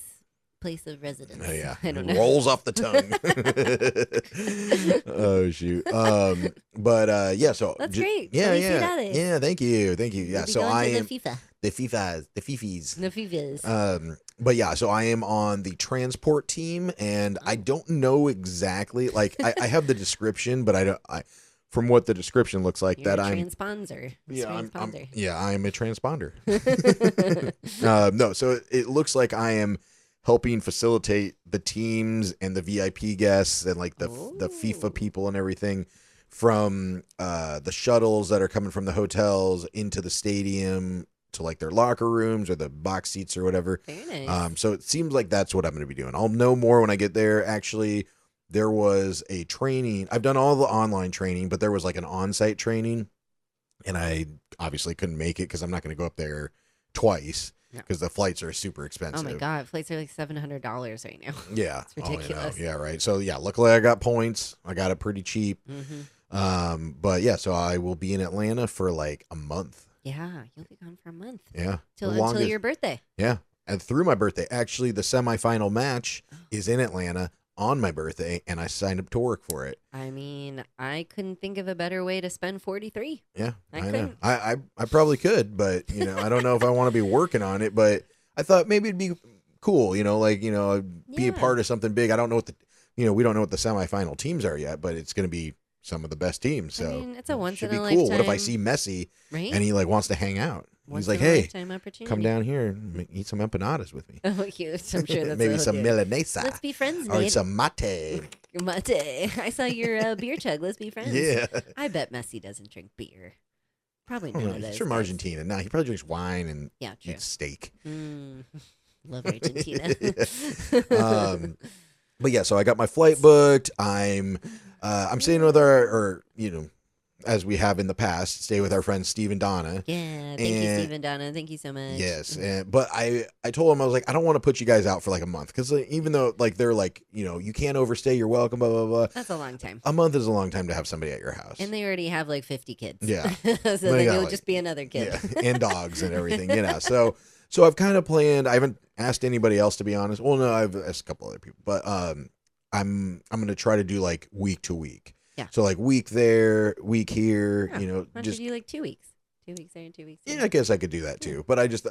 Speaker 3: place of residence.
Speaker 2: Oh, yeah.
Speaker 3: I don't know.
Speaker 2: Rolls off the tongue. Oh, shoot. But yeah, so.
Speaker 3: That's great.
Speaker 2: Yeah, yeah. Yeah, thank you. Yeah, so I am.
Speaker 3: The FIFAs.
Speaker 2: But yeah, so I am on the transport team, and I don't know exactly. Like, I have the description, but from what the description looks like,
Speaker 3: You're
Speaker 2: that
Speaker 3: a
Speaker 2: I'm
Speaker 3: transponder.
Speaker 2: I'm a transponder. No, so it looks like I am helping facilitate the teams and the VIP guests and like the FIFA people and everything from the shuttles that are coming from the hotels into the stadium to like their locker rooms or the box seats or whatever.
Speaker 3: Very nice.
Speaker 2: So it seems like that's what I'm going to be doing. I'll know more when I get there. Actually, there was a training. I've done all the online training, but there was like an on-site training, and I obviously couldn't make it because I'm not going to go up there twice because the flights are super expensive.
Speaker 3: Oh my God, flights are like $700 right now.
Speaker 2: Yeah,
Speaker 3: it's ridiculous.
Speaker 2: Yeah, right. So yeah, luckily I got points. I got it pretty cheap.
Speaker 3: Mm-hmm.
Speaker 2: But yeah, so I will be in Atlanta for like a month.
Speaker 3: Yeah, you'll be gone for a month.
Speaker 2: Yeah,
Speaker 3: until your birthday.
Speaker 2: Yeah, and through my birthday. Actually, the semifinal match is in Atlanta on my birthday, and I signed up to work for it.
Speaker 3: I mean, I couldn't think of a better way to spend 43.
Speaker 2: Yeah,
Speaker 3: I
Speaker 2: know. I probably could, but I don't know if I want to be working on it. But I thought maybe it'd be cool, be a part of something big. I don't know what we don't know what the semifinal teams are yet, but it's going to be some of the best teams. So
Speaker 3: I mean, it's a once
Speaker 2: should
Speaker 3: in
Speaker 2: be
Speaker 3: a
Speaker 2: cool.
Speaker 3: lifetime.
Speaker 2: What if I see Messi and he like wants to hang out? He's like, hey, come down here and eat some empanadas with me.
Speaker 3: Oh, cute. I'm sure that's
Speaker 2: maybe some milanesa.
Speaker 3: Let's be friends,
Speaker 2: or
Speaker 3: Nate.
Speaker 2: some mate.
Speaker 3: Mate. I saw your beer chug. Let's be friends.
Speaker 2: Yeah.
Speaker 3: I bet Messi doesn't drink beer. Probably none of those.
Speaker 2: He's from Argentina. No, he probably drinks wine and
Speaker 3: eats
Speaker 2: steak.
Speaker 3: Love Argentina.
Speaker 2: But yeah, so I got my flight booked. I'm staying with as we have in the past, stay with our friends Steve and Donna.
Speaker 3: Yeah, thank you, Steve and Donna. Thank you so much.
Speaker 2: Yes, but I told them, I was like, I don't want to put you guys out for like a month because even though like they're like, you can't overstay, you're welcome, blah blah blah.
Speaker 3: That's a long time.
Speaker 2: A month is a long time to have somebody at your house,
Speaker 3: and they already have like 50 kids.
Speaker 2: Yeah,
Speaker 3: so then it would just be another kid.
Speaker 2: Yeah, and dogs and everything, So I've kind of planned. I haven't asked anybody else, to be honest. Well, no, I've asked a couple other people, but I'm gonna try to do like week to week.
Speaker 3: Yeah.
Speaker 2: So like week there, week here,
Speaker 3: Why don't you do like 2 weeks? 2 weeks there and 2 weeks there.
Speaker 2: Yeah, I guess I could do that too. But I just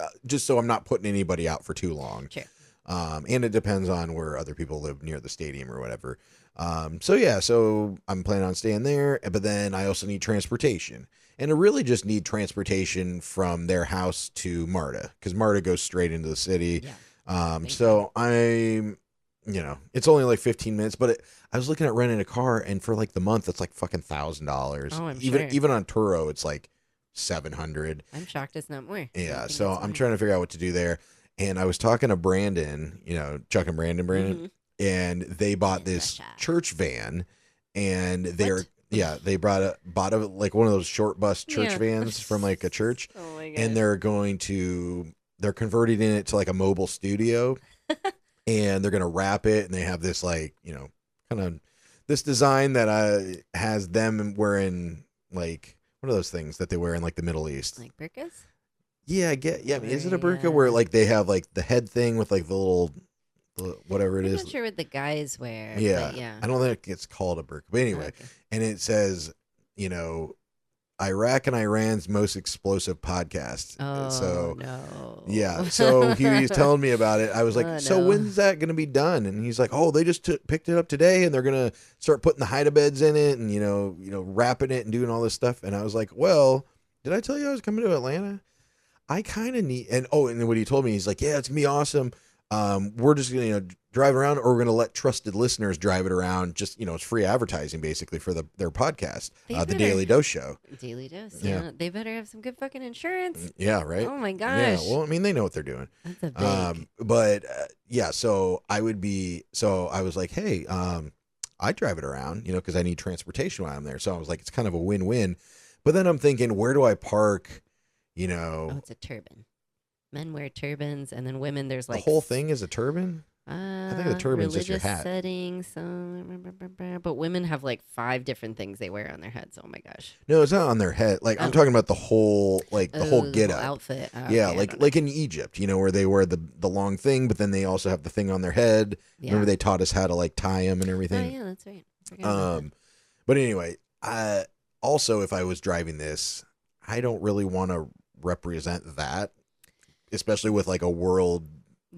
Speaker 2: so I'm not putting anybody out for too long.
Speaker 3: Sure.
Speaker 2: And it depends on where other people live near the stadium or whatever. So I'm planning on staying there, but then I also need transportation. And I really just need transportation from their house to MARTA, because MARTA goes straight into the city.
Speaker 3: Yeah.
Speaker 2: So I'm, it's only like 15 minutes, but I was looking at renting a car, and for like the month, it's like fucking $1,000.
Speaker 3: Oh, I'm
Speaker 2: even
Speaker 3: sure.
Speaker 2: even on Turo, it's like $700.
Speaker 3: I'm shocked it's not more.
Speaker 2: Yeah, so I'm trying to figure out what to do there. And I was talking to Brandon, Chuck and Brandon,
Speaker 3: Mm-hmm.
Speaker 2: and they bought this church van, and they bought a like one of those short bus church vans from like a church,
Speaker 3: Oh my god.
Speaker 2: and they're converting it to like a mobile studio, and they're gonna wrap it, and they have this like kind of this design that has them wearing like what are those things that they wear in like the Middle East,
Speaker 3: like burqas?
Speaker 2: Yeah, I get. Yeah, I mean, is it a burqa where like they have like the head thing with like the little whatever it is?
Speaker 3: I'm not sure what the guys wear.
Speaker 2: Yeah,
Speaker 3: but yeah.
Speaker 2: I don't think it's called a burqa, but anyway,
Speaker 3: Okay.
Speaker 2: and it says, Iraq and Iran's most explosive podcast.
Speaker 3: Oh
Speaker 2: So
Speaker 3: no.
Speaker 2: yeah, so he was telling me about it. I was like,
Speaker 3: Oh,
Speaker 2: so
Speaker 3: no.
Speaker 2: when's that going to be done? And he's like, oh, they just picked it up today, and they're going to start putting the hide beds in it, and wrapping it and doing all this stuff. And I was like, well, did I tell you I was coming to Atlanta? I kind of need, and then what he told me, he's like, yeah, it's gonna be awesome. We're just gonna drive around, or we're gonna let trusted listeners drive it around. Just it's free advertising basically for their podcast, the Daily Dose Show.
Speaker 3: Daily Dose.
Speaker 2: Yeah.
Speaker 3: Yeah. They better have some good fucking insurance.
Speaker 2: Yeah, right.
Speaker 3: Oh my gosh.
Speaker 2: Yeah, well, I mean, they know what they're doing.
Speaker 3: That's a big.
Speaker 2: So I was like, hey, I drive it around, because I need transportation while I'm there. So I was like, it's kind of a win-win. But then I'm thinking, where do I park?
Speaker 3: Oh, it's a turban. Men wear turbans, and then women, there's like
Speaker 2: the whole thing is a turban. I think the turban's just your hat.
Speaker 3: Settings, but women have like 5 different things they wear on their heads. Oh my gosh.
Speaker 2: No, it's not on their head. Like I'm talking about the whole, like the whole get up
Speaker 3: outfit. Oh,
Speaker 2: yeah,
Speaker 3: okay,
Speaker 2: like in Egypt, where they wear the long thing, but then they also have the thing on their head.
Speaker 3: Yeah.
Speaker 2: Remember they taught us how to like tie them and
Speaker 3: Oh
Speaker 2: everything.
Speaker 3: yeah, that's right. Forgot about that.
Speaker 2: But anyway, also if I was driving this, I don't really want to represent that, especially with like a world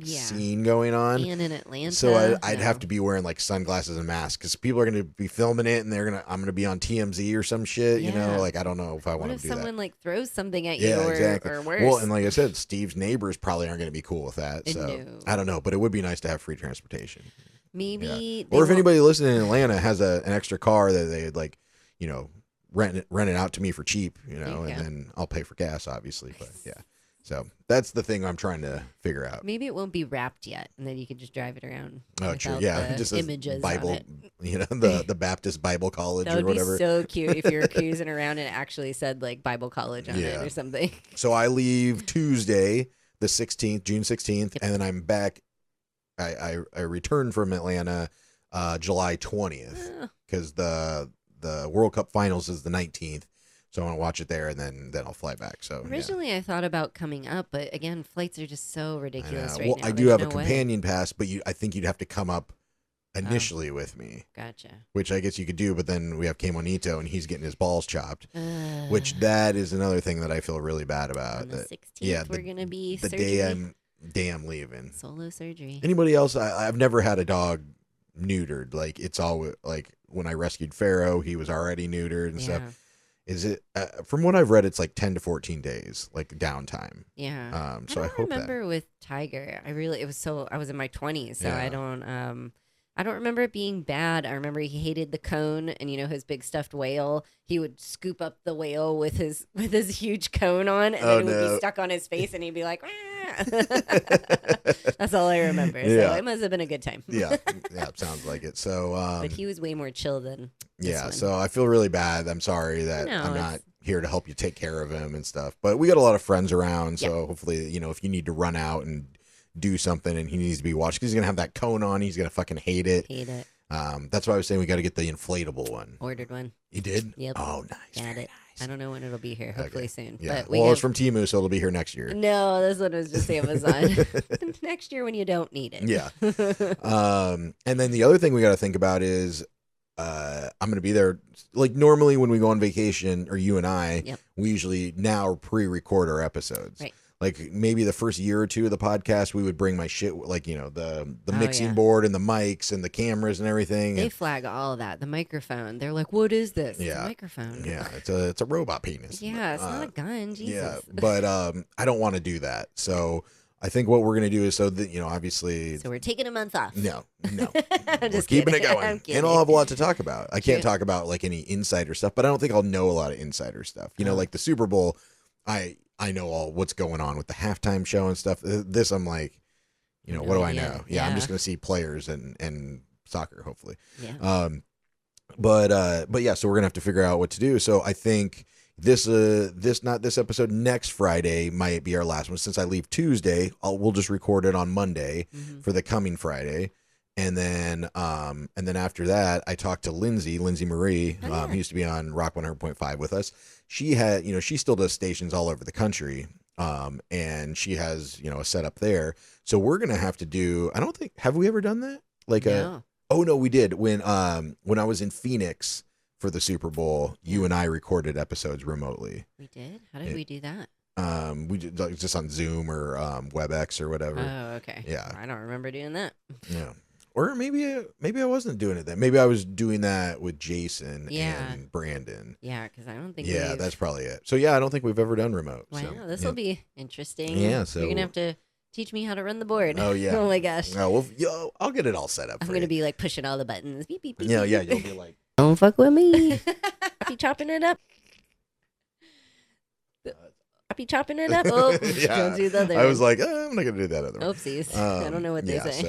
Speaker 2: scene going on.
Speaker 3: And in Atlanta.
Speaker 2: So I'd have to be wearing like sunglasses and masks because people are going to be filming it, and I'm going to be on TMZ or some shit.
Speaker 3: Yeah.
Speaker 2: Like I don't know if I
Speaker 3: What
Speaker 2: want
Speaker 3: if
Speaker 2: to do
Speaker 3: someone
Speaker 2: that.
Speaker 3: like throws something at you
Speaker 2: Yeah, exactly.
Speaker 3: or worse?
Speaker 2: Well, and like I said, Steve's neighbors probably aren't going to be cool with that. So
Speaker 3: No.
Speaker 2: I don't know, but it would be nice to have free transportation.
Speaker 3: Maybe.
Speaker 2: Or if anybody listening in Atlanta has an extra car that they'd like, rent it out to me for cheap, and then I'll pay for gas, obviously. But yeah. So that's the thing I'm trying to figure out.
Speaker 3: Maybe it won't be wrapped yet, and then you could just drive it around.
Speaker 2: Oh, true.
Speaker 3: without
Speaker 2: Yeah,
Speaker 3: the
Speaker 2: just as
Speaker 3: images
Speaker 2: Bible,
Speaker 3: on it.
Speaker 2: the Baptist Bible College
Speaker 3: That
Speaker 2: or
Speaker 3: would be
Speaker 2: whatever.
Speaker 3: so cute if you were cruising around and it actually said like Bible College on
Speaker 2: Yeah.
Speaker 3: it or something.
Speaker 2: So I leave Tuesday, the 16th, June 16th, and then I'm back. I return from Atlanta July 20th because the World Cup Finals is the 19th. So I want to watch it there, and then I'll fly back. So
Speaker 3: Originally, I thought about coming up, but again, flights are just so ridiculous right
Speaker 2: well,
Speaker 3: now.
Speaker 2: I do
Speaker 3: There's
Speaker 2: have
Speaker 3: no
Speaker 2: a
Speaker 3: way.
Speaker 2: companion pass, but I think you'd have to come up initially with me,
Speaker 3: Gotcha.
Speaker 2: which I guess you could do. But then we have Kay Monito, and he's getting his balls chopped,
Speaker 3: Uh,
Speaker 2: which that is another thing that I feel really bad about.
Speaker 3: on the
Speaker 2: That
Speaker 3: 16th, we're gonna be
Speaker 2: the
Speaker 3: surgery.
Speaker 2: day I'm leaving.
Speaker 3: Solo surgery.
Speaker 2: Anybody else? I've never had a dog neutered. Like it's all like when I rescued Pharaoh, he was already neutered and stuff. Is it from what I've read? It's like 10 to 14 days, like downtime.
Speaker 3: Yeah.
Speaker 2: So I
Speaker 3: I
Speaker 2: hope
Speaker 3: remember with Tiger. I was in my 20s, so
Speaker 2: Yeah.
Speaker 3: I don't remember it being bad. I remember he hated the cone, and his big stuffed whale. He would scoop up the whale with his huge cone on, and then it would be stuck on his face, and he'd be like, "Ah." That's all I remember. So
Speaker 2: Yeah.
Speaker 3: it must have been a good time.
Speaker 2: Yeah, sounds like it. So,
Speaker 3: But he was way more chill than this
Speaker 2: yeah,
Speaker 3: one.
Speaker 2: so I feel really bad. I'm sorry that
Speaker 3: No,
Speaker 2: I'm not
Speaker 3: it's-
Speaker 2: here to help you take care of him and stuff. But we got a lot of friends around, so hopefully, if you need to run out and do something and he needs to be watched, because he's gonna have that cone on, he's gonna fucking hate it.
Speaker 3: Hate it.
Speaker 2: That's why I was saying we got to get the inflatable one.
Speaker 3: Ordered one.
Speaker 2: You did?
Speaker 3: Yep.
Speaker 2: Oh, nice.
Speaker 3: Got
Speaker 2: Very
Speaker 3: it.
Speaker 2: nice.
Speaker 3: I don't know when it'll be here. Hopefully soon.
Speaker 2: Yeah.
Speaker 3: But we
Speaker 2: Well,
Speaker 3: have...
Speaker 2: it's from Temu, so it'll be here next year.
Speaker 3: No, this one was just Amazon. Next year when you don't need it.
Speaker 2: Yeah. And then the other thing we got to think about is I'm going to be there. Like normally when we go on vacation, or you and I, we usually now pre-record our episodes.
Speaker 3: Right.
Speaker 2: Like maybe the first year or two of the podcast, we would bring my shit, like, the mixing
Speaker 3: yeah.
Speaker 2: board and the mics and the cameras and everything.
Speaker 3: They flag all of that. The microphone. They're like, what is this?
Speaker 2: Yeah.
Speaker 3: It's a microphone.
Speaker 2: Yeah, it's a robot penis.
Speaker 3: Yeah, it's not a gun. Jesus.
Speaker 2: Yeah, but I don't want to do that. So I think what we're gonna do is, so that obviously.
Speaker 3: So we're taking a month off.
Speaker 2: No,
Speaker 3: I'm
Speaker 2: we're
Speaker 3: just
Speaker 2: keeping
Speaker 3: kidding.
Speaker 2: it going,
Speaker 3: I'm kidding.
Speaker 2: and I'll have a lot to talk about. I can't talk about like any insider stuff, but I don't think I'll know a lot of insider stuff. Like the Super Bowl, I know all what's going on with the halftime show and stuff. This I'm like, what do I know? Yeah, I'm just gonna see players and soccer, hopefully.
Speaker 3: Yeah.
Speaker 2: But yeah, so we're gonna have to figure out what to do. So I think this episode next Friday might be our last one, since I leave Tuesday. We'll just record it on Monday for the coming Friday, and then after that, I talked to Lindsay Marie, who used to be on Rock 100.5 with us. She had, she still does stations all over the country, and she has a setup there. So we're gonna have to do. I don't think, have we ever done that? Like oh no, we did when I was in Phoenix for the Super Bowl. You and I recorded episodes remotely.
Speaker 3: We did? How did we do that?
Speaker 2: We did just on Zoom or WebEx or whatever.
Speaker 3: Oh, okay.
Speaker 2: Yeah.
Speaker 3: I don't remember doing that.
Speaker 2: Yeah. Or maybe I wasn't doing it then. Maybe I was doing that with Jason and Brandon.
Speaker 3: Yeah, because I don't think.
Speaker 2: Yeah, that's probably it. So yeah, I don't think we've ever done remote.
Speaker 3: Wow,
Speaker 2: so,
Speaker 3: this will be interesting.
Speaker 2: Yeah, so
Speaker 3: you're gonna have to teach me how to run the board.
Speaker 2: Oh yeah.
Speaker 3: Oh my gosh.
Speaker 2: Oh well, I'll get it all set up.
Speaker 3: I'm
Speaker 2: for
Speaker 3: gonna
Speaker 2: you.
Speaker 3: be like pushing all the buttons. Beep beep beep.
Speaker 2: Yeah,
Speaker 3: beep.
Speaker 2: yeah. You'll be like,
Speaker 3: Don't fuck with me. Be chopping it up. Be chopping it up. Oh,
Speaker 2: yeah.
Speaker 3: don't do the other.
Speaker 2: I was like, I'm not gonna do that other one.
Speaker 3: oopsies. I don't know what they
Speaker 2: yeah,
Speaker 3: say.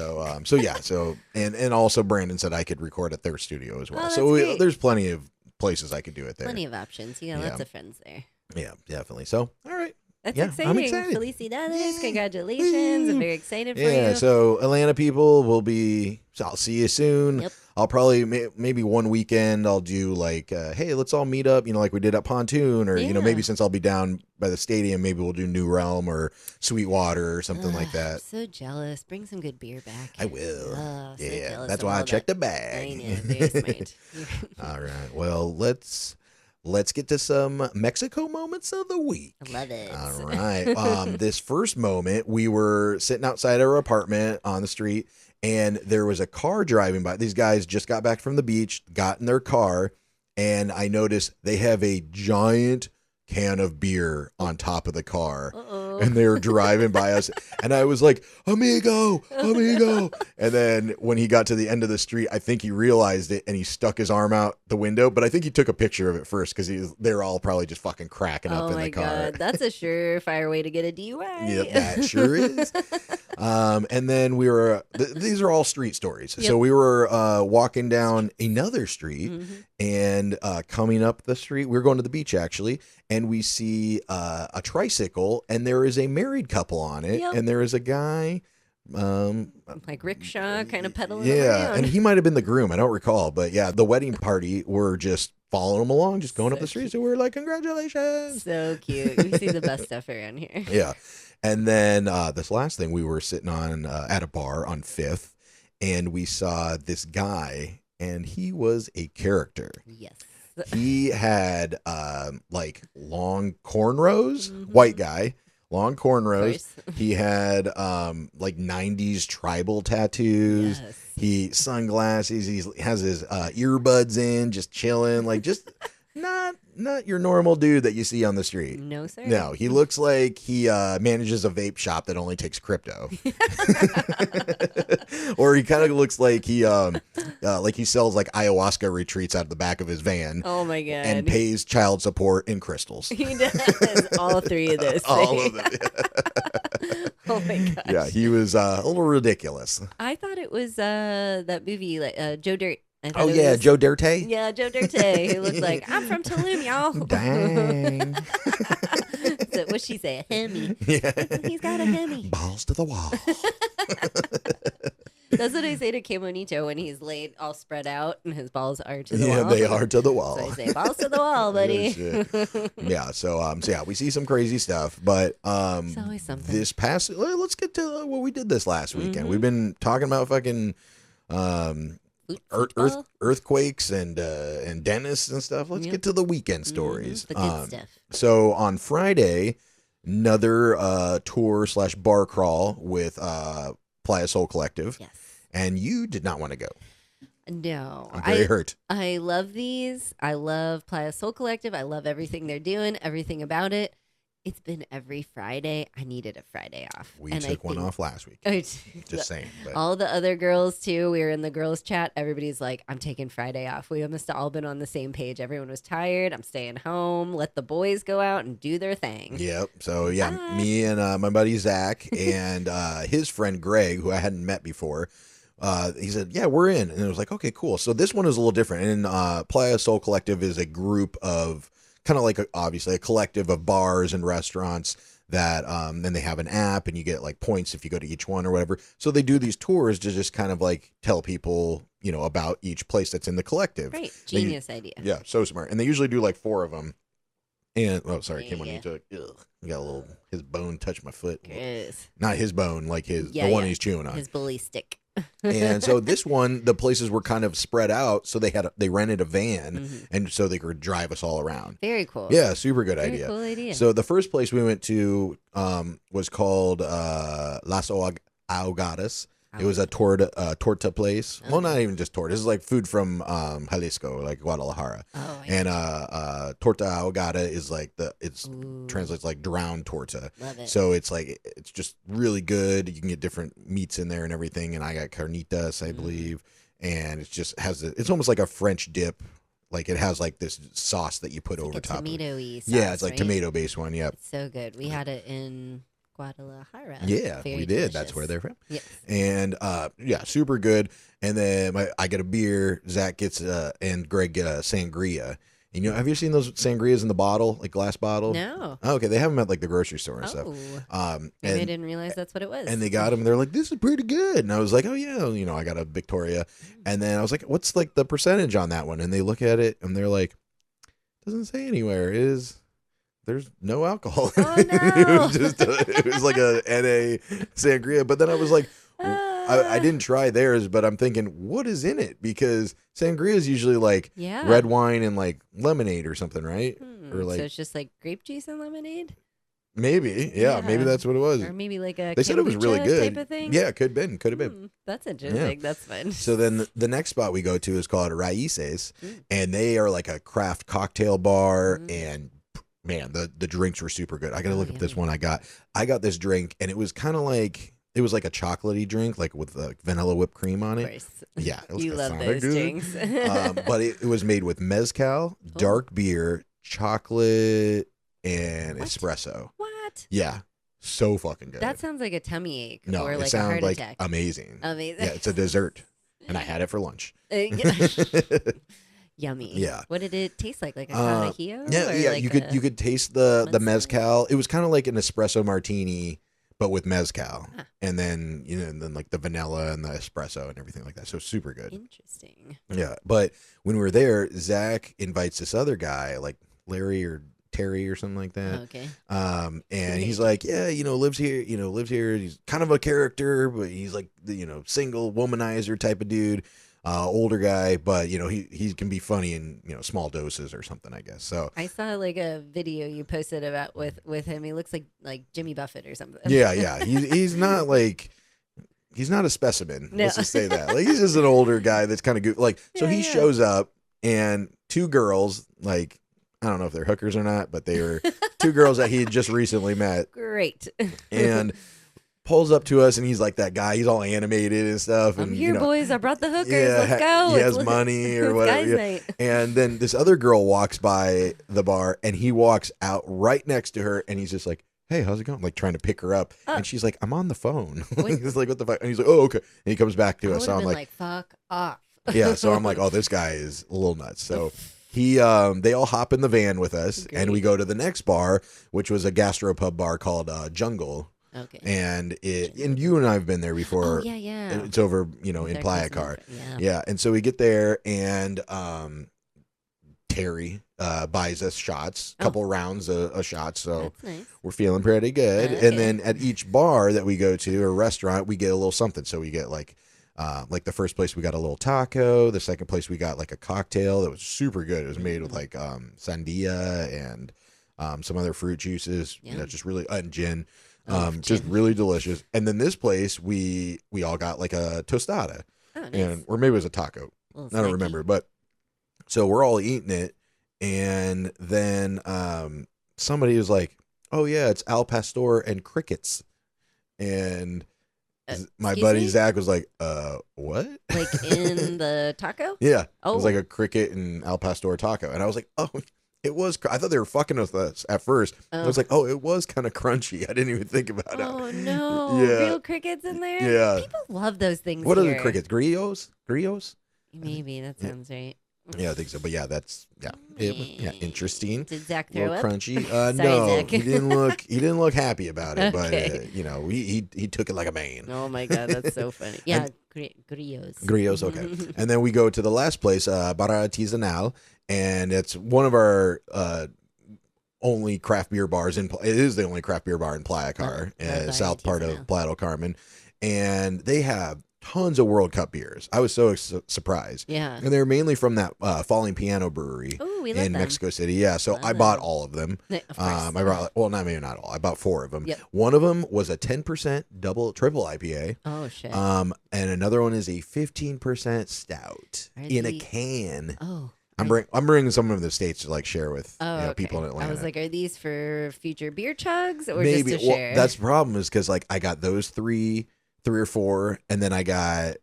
Speaker 2: So and also Brandon said I could record at their studio as well.
Speaker 3: Oh,
Speaker 2: So
Speaker 3: that's great.
Speaker 2: there's plenty of places I could do it there.
Speaker 3: Plenty of options. You got lots of friends there.
Speaker 2: Yeah, definitely. So all right.
Speaker 3: That's
Speaker 2: Yeah,
Speaker 3: exciting.
Speaker 2: I'm excited.
Speaker 3: Felicidades. Congratulations. I'm very excited for you.
Speaker 2: Yeah, so Atlanta people will be. So I'll see you soon.
Speaker 3: Yep.
Speaker 2: I'll probably maybe one weekend I'll do like, hey, let's all meet up. Like we did at Pontoon, or
Speaker 3: Yeah.
Speaker 2: maybe since I'll be down by the stadium, maybe we'll do New Realm or Sweetwater or something like
Speaker 3: I'm
Speaker 2: that.
Speaker 3: so jealous. Bring some good beer back.
Speaker 2: I will.
Speaker 3: Oh, so
Speaker 2: Yeah,
Speaker 3: jealous
Speaker 2: that's
Speaker 3: of
Speaker 2: why I
Speaker 3: all
Speaker 2: checked the
Speaker 3: that.
Speaker 2: bag.
Speaker 3: I know. Very smart.
Speaker 2: All right. Well, let's get to some Mexico moments of the week.
Speaker 3: I love it.
Speaker 2: All right. This first moment, we were sitting outside our apartment on the street, and there was a car driving by. These guys just got back from the beach, got in their car, and I noticed they have a giant can of beer on top of the car.
Speaker 3: Uh-oh.
Speaker 2: And they were driving by us, and I was like, amigo. And then when he got to the end of the street, I think he realized it, and he stuck his arm out the window. But I think he took a picture of it first, because they were all probably just fucking cracking up
Speaker 3: Oh
Speaker 2: in
Speaker 3: my
Speaker 2: the car.
Speaker 3: God. That's a surefire way to get a DUI.
Speaker 2: Yep, that sure is. And then we were, these are all street stories.
Speaker 3: Yep.
Speaker 2: So we were walking down another street, and coming up the street, we were going to the beach actually, and we see a tricycle, and there is a married couple on it,
Speaker 3: Yep.
Speaker 2: and there is a guy.
Speaker 3: Like rickshaw kind of pedaling
Speaker 2: Yeah,
Speaker 3: around.
Speaker 2: and he might have been the groom. I don't recall, but yeah, the wedding party were just following him along, just going up the street. So we were like, congratulations.
Speaker 3: So cute. We see the best stuff around here.
Speaker 2: Yeah. And then this last thing, we were sitting on at a bar on 5th, and we saw this guy, and he was a character.
Speaker 3: Yes.
Speaker 2: He had like long cornrows, white guy, long cornrows. He had like 90s tribal tattoos.
Speaker 3: Yes.
Speaker 2: He sunglasses. He has his earbuds in, just chilling, like just not your normal dude that you see on the street.
Speaker 3: No, sir.
Speaker 2: No, he looks like he manages a vape shop that only takes crypto. Or he kind of looks like he sells like ayahuasca retreats out of the back of his van.
Speaker 3: Oh my God.
Speaker 2: And pays child support in crystals.
Speaker 3: He does all three of those
Speaker 2: All
Speaker 3: things.
Speaker 2: of it.
Speaker 3: Oh my gosh.
Speaker 2: Yeah, he was a little ridiculous.
Speaker 3: I thought it was that movie, like Joe Dirt.
Speaker 2: Oh yeah, Joe Dirte.
Speaker 3: Yeah, Joe Dirte. Who looked like, I'm from Tulum, y'all.
Speaker 2: Dang.
Speaker 3: So what'd she say? A Hemi.
Speaker 2: Yeah.
Speaker 3: He's got a Hemi.
Speaker 2: Balls to the wall.
Speaker 3: That's what I say to Kemonito when he's laid all spread out and his balls are to the wall.
Speaker 2: Yeah, they are to the wall.
Speaker 3: So I say, balls to the wall, buddy.
Speaker 2: Yeah, so yeah, we see some crazy stuff, but
Speaker 3: It's always something.
Speaker 2: this past let's get to what we did this last weekend. We've been talking about fucking earthquakes and dentists and stuff. Let's get to the weekend stories.
Speaker 3: The good stuff.
Speaker 2: So on Friday, another tour / bar crawl with Playa Soul Collective.
Speaker 3: Yes.
Speaker 2: And you did not want to go.
Speaker 3: No.
Speaker 2: I'm very hurt.
Speaker 3: I love these. I love Playa Soul Collective. I love everything they're doing, everything about it. It's been every Friday. I needed a Friday off.
Speaker 2: We took one off last week. Just saying. But.
Speaker 3: All the other girls, too. We were in the girls' chat. Everybody's like, I'm taking Friday off. We must have all been on the same page. Everyone was tired. I'm staying home. Let the boys go out and do their thing.
Speaker 2: Yep. So, yeah, me and my buddy Zach and his friend Greg, who I hadn't met before, he said, yeah, we're in. And it was like, okay, cool. So this one is a little different. And Playa Soul Collective is a group of kind of like obviously a collective of bars and restaurants that then they have an app and you get like points if you go to each one or whatever. So they do these tours to just kind of like tell people, about each place that's in the collective.
Speaker 3: Right. Genius idea.
Speaker 2: Yeah. So smart. And they usually do like 4 of them. And came on into you got a little, his bone touched my foot.
Speaker 3: Yes.
Speaker 2: Not his bone, like the one he's chewing on.
Speaker 3: His bully stick.
Speaker 2: And so this one, the places were kind of spread out, so they rented a van, and so they could drive us all around.
Speaker 3: Very cool.
Speaker 2: Yeah, super good
Speaker 3: Very
Speaker 2: idea.
Speaker 3: cool idea.
Speaker 2: So the first place we went to was called Las Ahogadas. It was a torta place. Well, not even just torta. This is like food from Jalisco, like Guadalajara.
Speaker 3: Oh,
Speaker 2: and torta ahogada is like translates like drowned torta.
Speaker 3: Love it.
Speaker 2: So it's like it's just really good. You can get different meats in there and everything. And I got carnitas, I believe, and it just has it's almost like a French dip. Like it has like this sauce that you put over top.
Speaker 3: Tomato-y sauce,
Speaker 2: yeah, it's like
Speaker 3: right?
Speaker 2: tomato based one. Yep.
Speaker 3: It's so good. We had it in Guadalajara.
Speaker 2: Yeah,
Speaker 3: Very
Speaker 2: we did.
Speaker 3: delicious.
Speaker 2: That's where they're from.
Speaker 3: Yes.
Speaker 2: And yeah, super good. And then I get a beer. Zach gets and Greg get a sangria. And have you seen those sangrias in the bottle, like glass bottle?
Speaker 3: No.
Speaker 2: Oh, okay, they have them at like the grocery store and stuff.
Speaker 3: Maybe I didn't realize that's what it was.
Speaker 2: And they got them. And they're like, "This is pretty good." And I was like, "Oh yeah, I got a Victoria." And then I was like, "What's like the percentage on that one?" And they look at it and they're like, "Doesn't say anywhere. There's no alcohol."
Speaker 3: Oh, no.
Speaker 2: it was like a NA sangria. But then I was like, I didn't try theirs, but I'm thinking, what is in it? Because sangria is usually like red wine and like lemonade or something, right? Or like,
Speaker 3: so it's just like grape juice and lemonade?
Speaker 2: Maybe. Yeah, maybe that's what it was.
Speaker 3: Or maybe like a
Speaker 2: they said it was really good
Speaker 3: type of thing?
Speaker 2: Yeah, could have been.
Speaker 3: That's interesting.
Speaker 2: Yeah.
Speaker 3: That's fun.
Speaker 2: So then the next spot we go to is called Raices, and they are like a craft cocktail bar, and man, the drinks were super good. I got to look at this one I got. I got this drink, and it was kind of like, it was like a chocolatey drink, like with vanilla whipped cream on it.
Speaker 3: Of course.
Speaker 2: Yeah. It was
Speaker 3: You love those drinks.
Speaker 2: But it was made with mezcal, dark beer, chocolate, and espresso.
Speaker 3: What?
Speaker 2: Yeah. So fucking good.
Speaker 3: That sounds like a tummy ache
Speaker 2: No,
Speaker 3: or
Speaker 2: it
Speaker 3: like a
Speaker 2: sounds
Speaker 3: heart
Speaker 2: like
Speaker 3: attack.
Speaker 2: amazing.
Speaker 3: Amazing.
Speaker 2: Yeah, it's a dessert. And I had it for lunch.
Speaker 3: Yummy.
Speaker 2: Yeah.
Speaker 3: What did it taste like? Like a carajillo?
Speaker 2: Yeah,
Speaker 3: or
Speaker 2: yeah.
Speaker 3: like
Speaker 2: You could taste the mezcal. It was kind of like an espresso martini, but with mezcal, and then and then like the vanilla and the espresso and everything like that. So super good.
Speaker 3: Interesting.
Speaker 2: Yeah, but when we were there, Zach invites this other guy, like Larry or Terry or something like that.
Speaker 3: Okay.
Speaker 2: And he's like, yeah, lives here. He's kind of a character, but he's like the single womanizer type of dude. Older guy, but he can be funny in small doses or something, I guess. So
Speaker 3: I saw like a video you posted about with him. He looks like Jimmy Buffett or something.
Speaker 2: yeah. He's not like, he's not a specimen.
Speaker 3: No.
Speaker 2: Let's just say that. Like he's just an older guy that's kind of good. Like so he shows up and 2 girls, like I don't know if they're hookers or not, but they were 2 girls that he had just recently met.
Speaker 3: Great.
Speaker 2: And pulls up to us and he's like that guy. He's all animated and stuff.
Speaker 3: I'm
Speaker 2: and
Speaker 3: here, boys. I brought the hookers.
Speaker 2: Yeah,
Speaker 3: Let's go.
Speaker 2: He has money or whatever.
Speaker 3: Guys' night.
Speaker 2: And then this other girl walks by the bar and he walks out right next to her and he's just like, hey, how's it going? Like trying to pick her up.
Speaker 3: Oh.
Speaker 2: And she's like, I'm on the phone.
Speaker 3: What?
Speaker 2: He's like, what the fuck? And he's like, oh, okay. And he comes back to
Speaker 3: I
Speaker 2: us.
Speaker 3: would
Speaker 2: So
Speaker 3: have
Speaker 2: I'm
Speaker 3: been
Speaker 2: like,
Speaker 3: fuck off.
Speaker 2: yeah. So I'm like, oh, this guy is a little nuts. So they all hop in the van with us and we go to the next bar, which was a gastropub bar called Jungle.
Speaker 3: Okay.
Speaker 2: And you and I have been there before.
Speaker 3: Oh, yeah.
Speaker 2: It's over, in
Speaker 3: They're
Speaker 2: Playa
Speaker 3: close
Speaker 2: Car.
Speaker 3: enough.
Speaker 2: Yeah. And so we get there and Terry buys us shots, a couple rounds of shots. So
Speaker 3: That's nice.
Speaker 2: we're feeling pretty good.
Speaker 3: Okay.
Speaker 2: And then at each bar that we go to or restaurant, we get a little something. So we get like the first place we got a little taco. The second place we got like a cocktail that was super good. It was made with like sandia and some other fruit juices.
Speaker 3: Yeah.
Speaker 2: Just really and gin.
Speaker 3: Gin.
Speaker 2: Just really delicious. And then this place we all got like a tostada.
Speaker 3: Oh, nice.
Speaker 2: And or maybe it was a taco. I don't remember, but so we're all eating it, and then somebody was like, "Oh yeah, it's al pastor and crickets," and my buddy Zach was like, what?"
Speaker 3: Like in the taco?
Speaker 2: Yeah, it
Speaker 3: Oh.
Speaker 2: was like a cricket and al pastor taco, and I was like, "Oh." It was. I thought they were fucking with us at first.
Speaker 3: Oh.
Speaker 2: I was like, "Oh, it was kind of crunchy." I didn't even think about it.
Speaker 3: Oh no!
Speaker 2: Yeah.
Speaker 3: Real crickets in there.
Speaker 2: Yeah.
Speaker 3: People love those things.
Speaker 2: What are
Speaker 3: here.
Speaker 2: the crickets? Grillos?
Speaker 3: Maybe that sounds right.
Speaker 2: Yeah, I think so. But yeah, that's it was, interesting.
Speaker 3: Did Zach
Speaker 2: A
Speaker 3: throw
Speaker 2: little
Speaker 3: up?
Speaker 2: crunchy.
Speaker 3: Sorry,
Speaker 2: No,
Speaker 3: Zach.
Speaker 2: he didn't look. He didn't look happy about it.
Speaker 3: Okay.
Speaker 2: But he took it like a man.
Speaker 3: Oh my god, that's so funny. Yeah, grillos.
Speaker 2: Grillos, okay. And then we go to the last place, Bar Artisanal, and it's one of our only craft beer bars in. It is the only craft beer bar in Playa Car,
Speaker 3: Bar
Speaker 2: south part of
Speaker 3: Artisanal.
Speaker 2: Playa del Carmen, and they have tons of World Cup beers. I was so surprised.
Speaker 3: Yeah.
Speaker 2: And they're mainly from that Falling Piano Brewery
Speaker 3: Oh, we love
Speaker 2: in
Speaker 3: them.
Speaker 2: Mexico City. Yeah, so
Speaker 3: Love
Speaker 2: I bought
Speaker 3: them.
Speaker 2: all of them.
Speaker 3: Of course.
Speaker 2: I brought maybe not all. I bought 4 of them.
Speaker 3: Yep.
Speaker 2: One of them was a 10% triple IPA.
Speaker 3: Oh shit.
Speaker 2: And another one is a 15% stout
Speaker 3: Are
Speaker 2: in a
Speaker 3: these-
Speaker 2: can.
Speaker 3: oh.
Speaker 2: I'm bringing some of the states to like share with
Speaker 3: Oh,
Speaker 2: people in
Speaker 3: okay.
Speaker 2: Atlanta.
Speaker 3: I was like, are these for future beer chugs or
Speaker 2: Maybe
Speaker 3: just to share?
Speaker 2: that's the problem is because like I got those three or 4, and then I got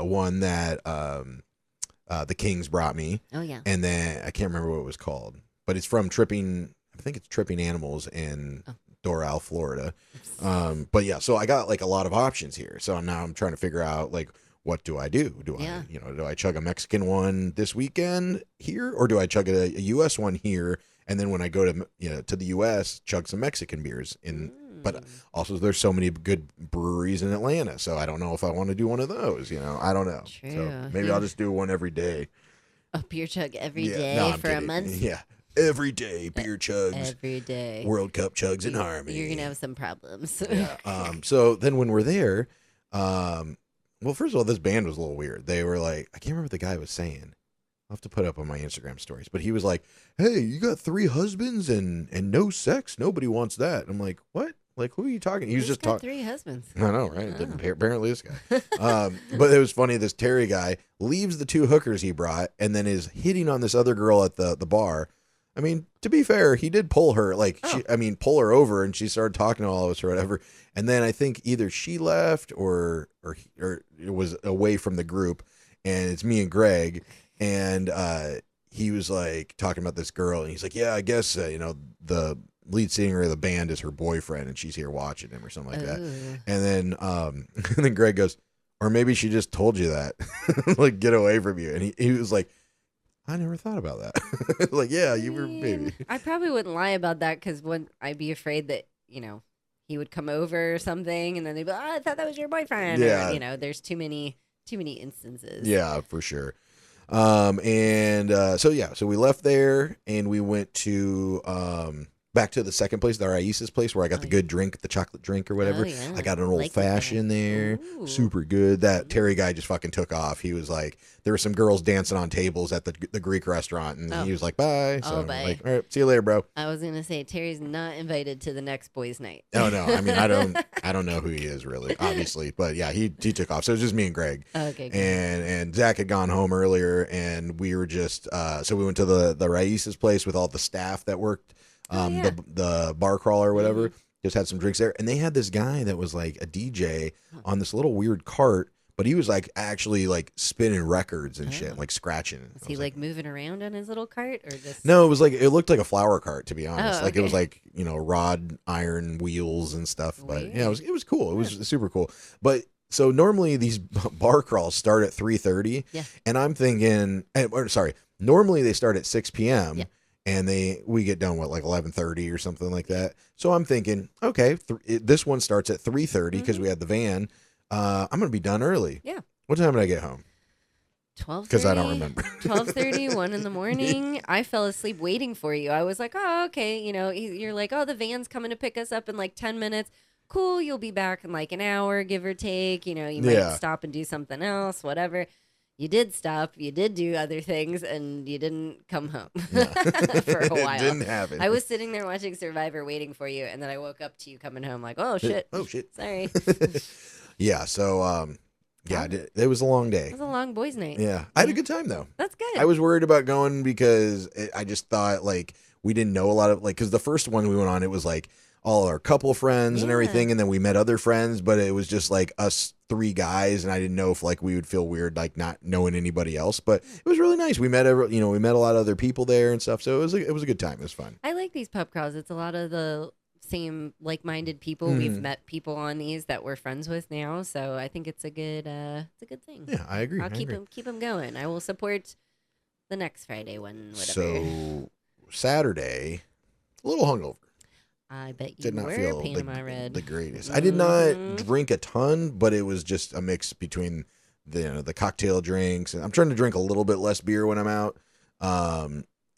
Speaker 2: one that the Kings brought me,
Speaker 3: oh yeah.
Speaker 2: and then I can't remember what it was called, but it's from Tripping. I think it's Tripping Animals in Doral, Florida. But yeah, so I got like a lot of options here. So now I'm trying to figure out like, what do I do? Do I chug a Mexican one this weekend here, or do I chug a U.S. one here, and then when I go to to the U.S. chug some Mexican beers in? But also, there's so many good breweries in Atlanta, so I don't know if I want to do one of those. I don't know.
Speaker 3: True.
Speaker 2: So maybe I'll just do one every day.
Speaker 3: A beer chug every
Speaker 2: Yeah,
Speaker 3: day
Speaker 2: no, I'm
Speaker 3: for a
Speaker 2: kidding.
Speaker 3: month.
Speaker 2: Yeah, every day beer chugs,
Speaker 3: Every day.
Speaker 2: World Cup chugs in harmony.
Speaker 3: You're gonna have some problems.
Speaker 2: Yeah. So then when we're there, well, first of all, this band was a little weird. They were like, I can't remember what the guy was saying. I'll have to put up on my Instagram stories. But he was like, "Hey, you got 3 husbands and no sex? Nobody wants that." I'm like, "What? Like, who are you talking?" He was
Speaker 3: Who's
Speaker 2: just
Speaker 3: got
Speaker 2: talking.
Speaker 3: 3 husbands.
Speaker 2: I know, right? Apparently this guy. But it was funny. This Terry guy leaves the 2 hookers he brought and then is hitting on this other girl at the bar. I mean, to be fair, he did pull her. Like, pull her over, and she started talking to all of us or whatever. And then I think either she left or it was away from the group, and it's me and Greg, and he was like talking about this girl, and he's like, "Yeah, I guess the lead singer of the band is her boyfriend, and she's here watching him or something like that."
Speaker 3: Ooh.
Speaker 2: And then and then Greg goes, "Or maybe she just told you that, like get away from you." And he was like, "I never thought about that." Like, yeah, you were maybe.
Speaker 3: I probably wouldn't lie about that because I'd be afraid that he would come over or something, and then they'd be like, "Oh, I thought that was your boyfriend."
Speaker 2: Yeah.
Speaker 3: Or, there's too many instances.
Speaker 2: Yeah, for sure. So we left there and we went to back to the second place, the Raíces place, where I got the good drink, the chocolate drink or whatever.
Speaker 3: Oh, yeah.
Speaker 2: I got an
Speaker 3: Like
Speaker 2: old fashioned there,
Speaker 3: Ooh.
Speaker 2: super good. That Terry guy just fucking took off. He was like, there were some girls dancing on tables at the Greek restaurant, and he was like, "Bye." So
Speaker 3: Oh,
Speaker 2: I'm
Speaker 3: bye.
Speaker 2: like, "All right, see you later, bro."
Speaker 3: I was gonna say Terry's not invited to the next boys' night.
Speaker 2: Oh no, I mean I don't know who he is really, obviously, but yeah, he took off. So it was just me and Greg.
Speaker 3: Okay. Good.
Speaker 2: And Zach had gone home earlier, and we were just so we went to the Raíces place with all the staff that worked
Speaker 3: yeah.
Speaker 2: the bar crawl or whatever. Just had some drinks there, and they had this guy that was like a DJ on this little weird cart, but he was like actually like spinning records and shit,
Speaker 3: Oh.
Speaker 2: like scratching.
Speaker 3: Was he like moving around on his little cart or just?
Speaker 2: No, it looked like a flower cart, to be honest.
Speaker 3: Oh,
Speaker 2: Like it was
Speaker 3: okay.
Speaker 2: like, rod iron wheels and stuff. But yeah,
Speaker 3: Weird.
Speaker 2: it was cool. It was super cool. But so normally these bar crawls start at 3:30.
Speaker 3: Yeah.
Speaker 2: And I'm thinking, normally they start at 6 p.m.
Speaker 3: Yeah.
Speaker 2: And we get done like 11:30 or something like that. So I'm thinking, okay, this one starts at 3:30 because we had the van. I'm gonna be done early.
Speaker 3: Yeah.
Speaker 2: What time did I get home?
Speaker 3: 12:30.
Speaker 2: Because I don't remember.
Speaker 3: 12:30, 1 in the morning. I fell asleep waiting for you. I was like, oh, okay. You're like, oh, the van's coming to pick us up in like 10 minutes. Cool. You'll be back in like an hour, give or take. You might stop and do something else, whatever. You did stop. You did do other things, and you didn't come home for a while.
Speaker 2: It didn't happen.
Speaker 3: I was sitting there watching Survivor waiting for you, and then I woke up to you coming home like, oh, shit.
Speaker 2: Oh, shit.
Speaker 3: Sorry.
Speaker 2: Yeah. So, it was a long day.
Speaker 3: It was a long boys' night.
Speaker 2: Yeah. I had a good time, though.
Speaker 3: That's good.
Speaker 2: I was worried about going because I just thought, like, we didn't know a lot of, like, because the first one we went on, it was like all our couple friends and
Speaker 3: Yeah.
Speaker 2: everything, and then we met other friends, but it was just like us 3 guys, and I didn't know if like we would feel weird like not knowing anybody else. But it was really nice. We met a lot of other people there and stuff, so it was a good time. It was fun.
Speaker 3: I like these pub crawls. It's a lot of the same like-minded people. We've met people on these that we're friends with now, so I think it's a good thing.
Speaker 2: Yeah, I agree.
Speaker 3: I'll keep them going. I will support the next Friday one. Whatever.
Speaker 2: So Saturday, a little hungover.
Speaker 3: I bet you
Speaker 2: Did not
Speaker 3: were
Speaker 2: feel
Speaker 3: Panama Red.
Speaker 2: the greatest. I did not
Speaker 3: Mhm.
Speaker 2: drink a ton, but it was just a mix between the cocktail drinks, and I'm trying to drink a little bit less beer when I'm out.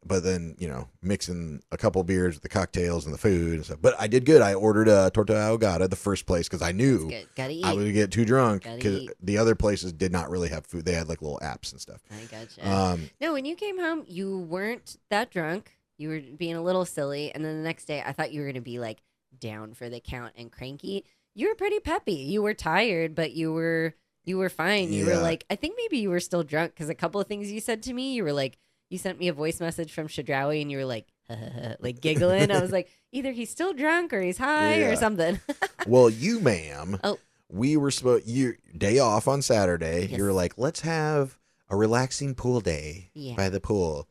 Speaker 2: But then mixing a couple beers with the cocktails and the food and stuff. But I did good. I ordered a torta ahogada the first place because I knew
Speaker 3: That's good. Gotta eat.
Speaker 2: I would get too drunk
Speaker 3: Gotta
Speaker 2: because
Speaker 3: eat.
Speaker 2: the other places did not really have food. They had like little apps and stuff.
Speaker 3: I gotcha.
Speaker 2: Um,
Speaker 3: No, when you came home, you weren't that drunk. You were being a little silly, and then the next day, I thought you were gonna be like down for the count and cranky. You were pretty peppy. You were tired, but you were fine. You were
Speaker 2: Yeah.
Speaker 3: like, I think maybe you were still drunk because a couple of things you said to me, you were like, you sent me a voice message from Shadrawi, and you were like, like giggling. I was like, either he's still drunk or he's high or
Speaker 2: Yeah.
Speaker 3: something.
Speaker 2: well, you, ma'am,
Speaker 3: Oh.
Speaker 2: we were supposed you day off on Saturday.
Speaker 3: Yes.
Speaker 2: You were like, let's have a relaxing pool day
Speaker 3: Yeah.
Speaker 2: by the pool,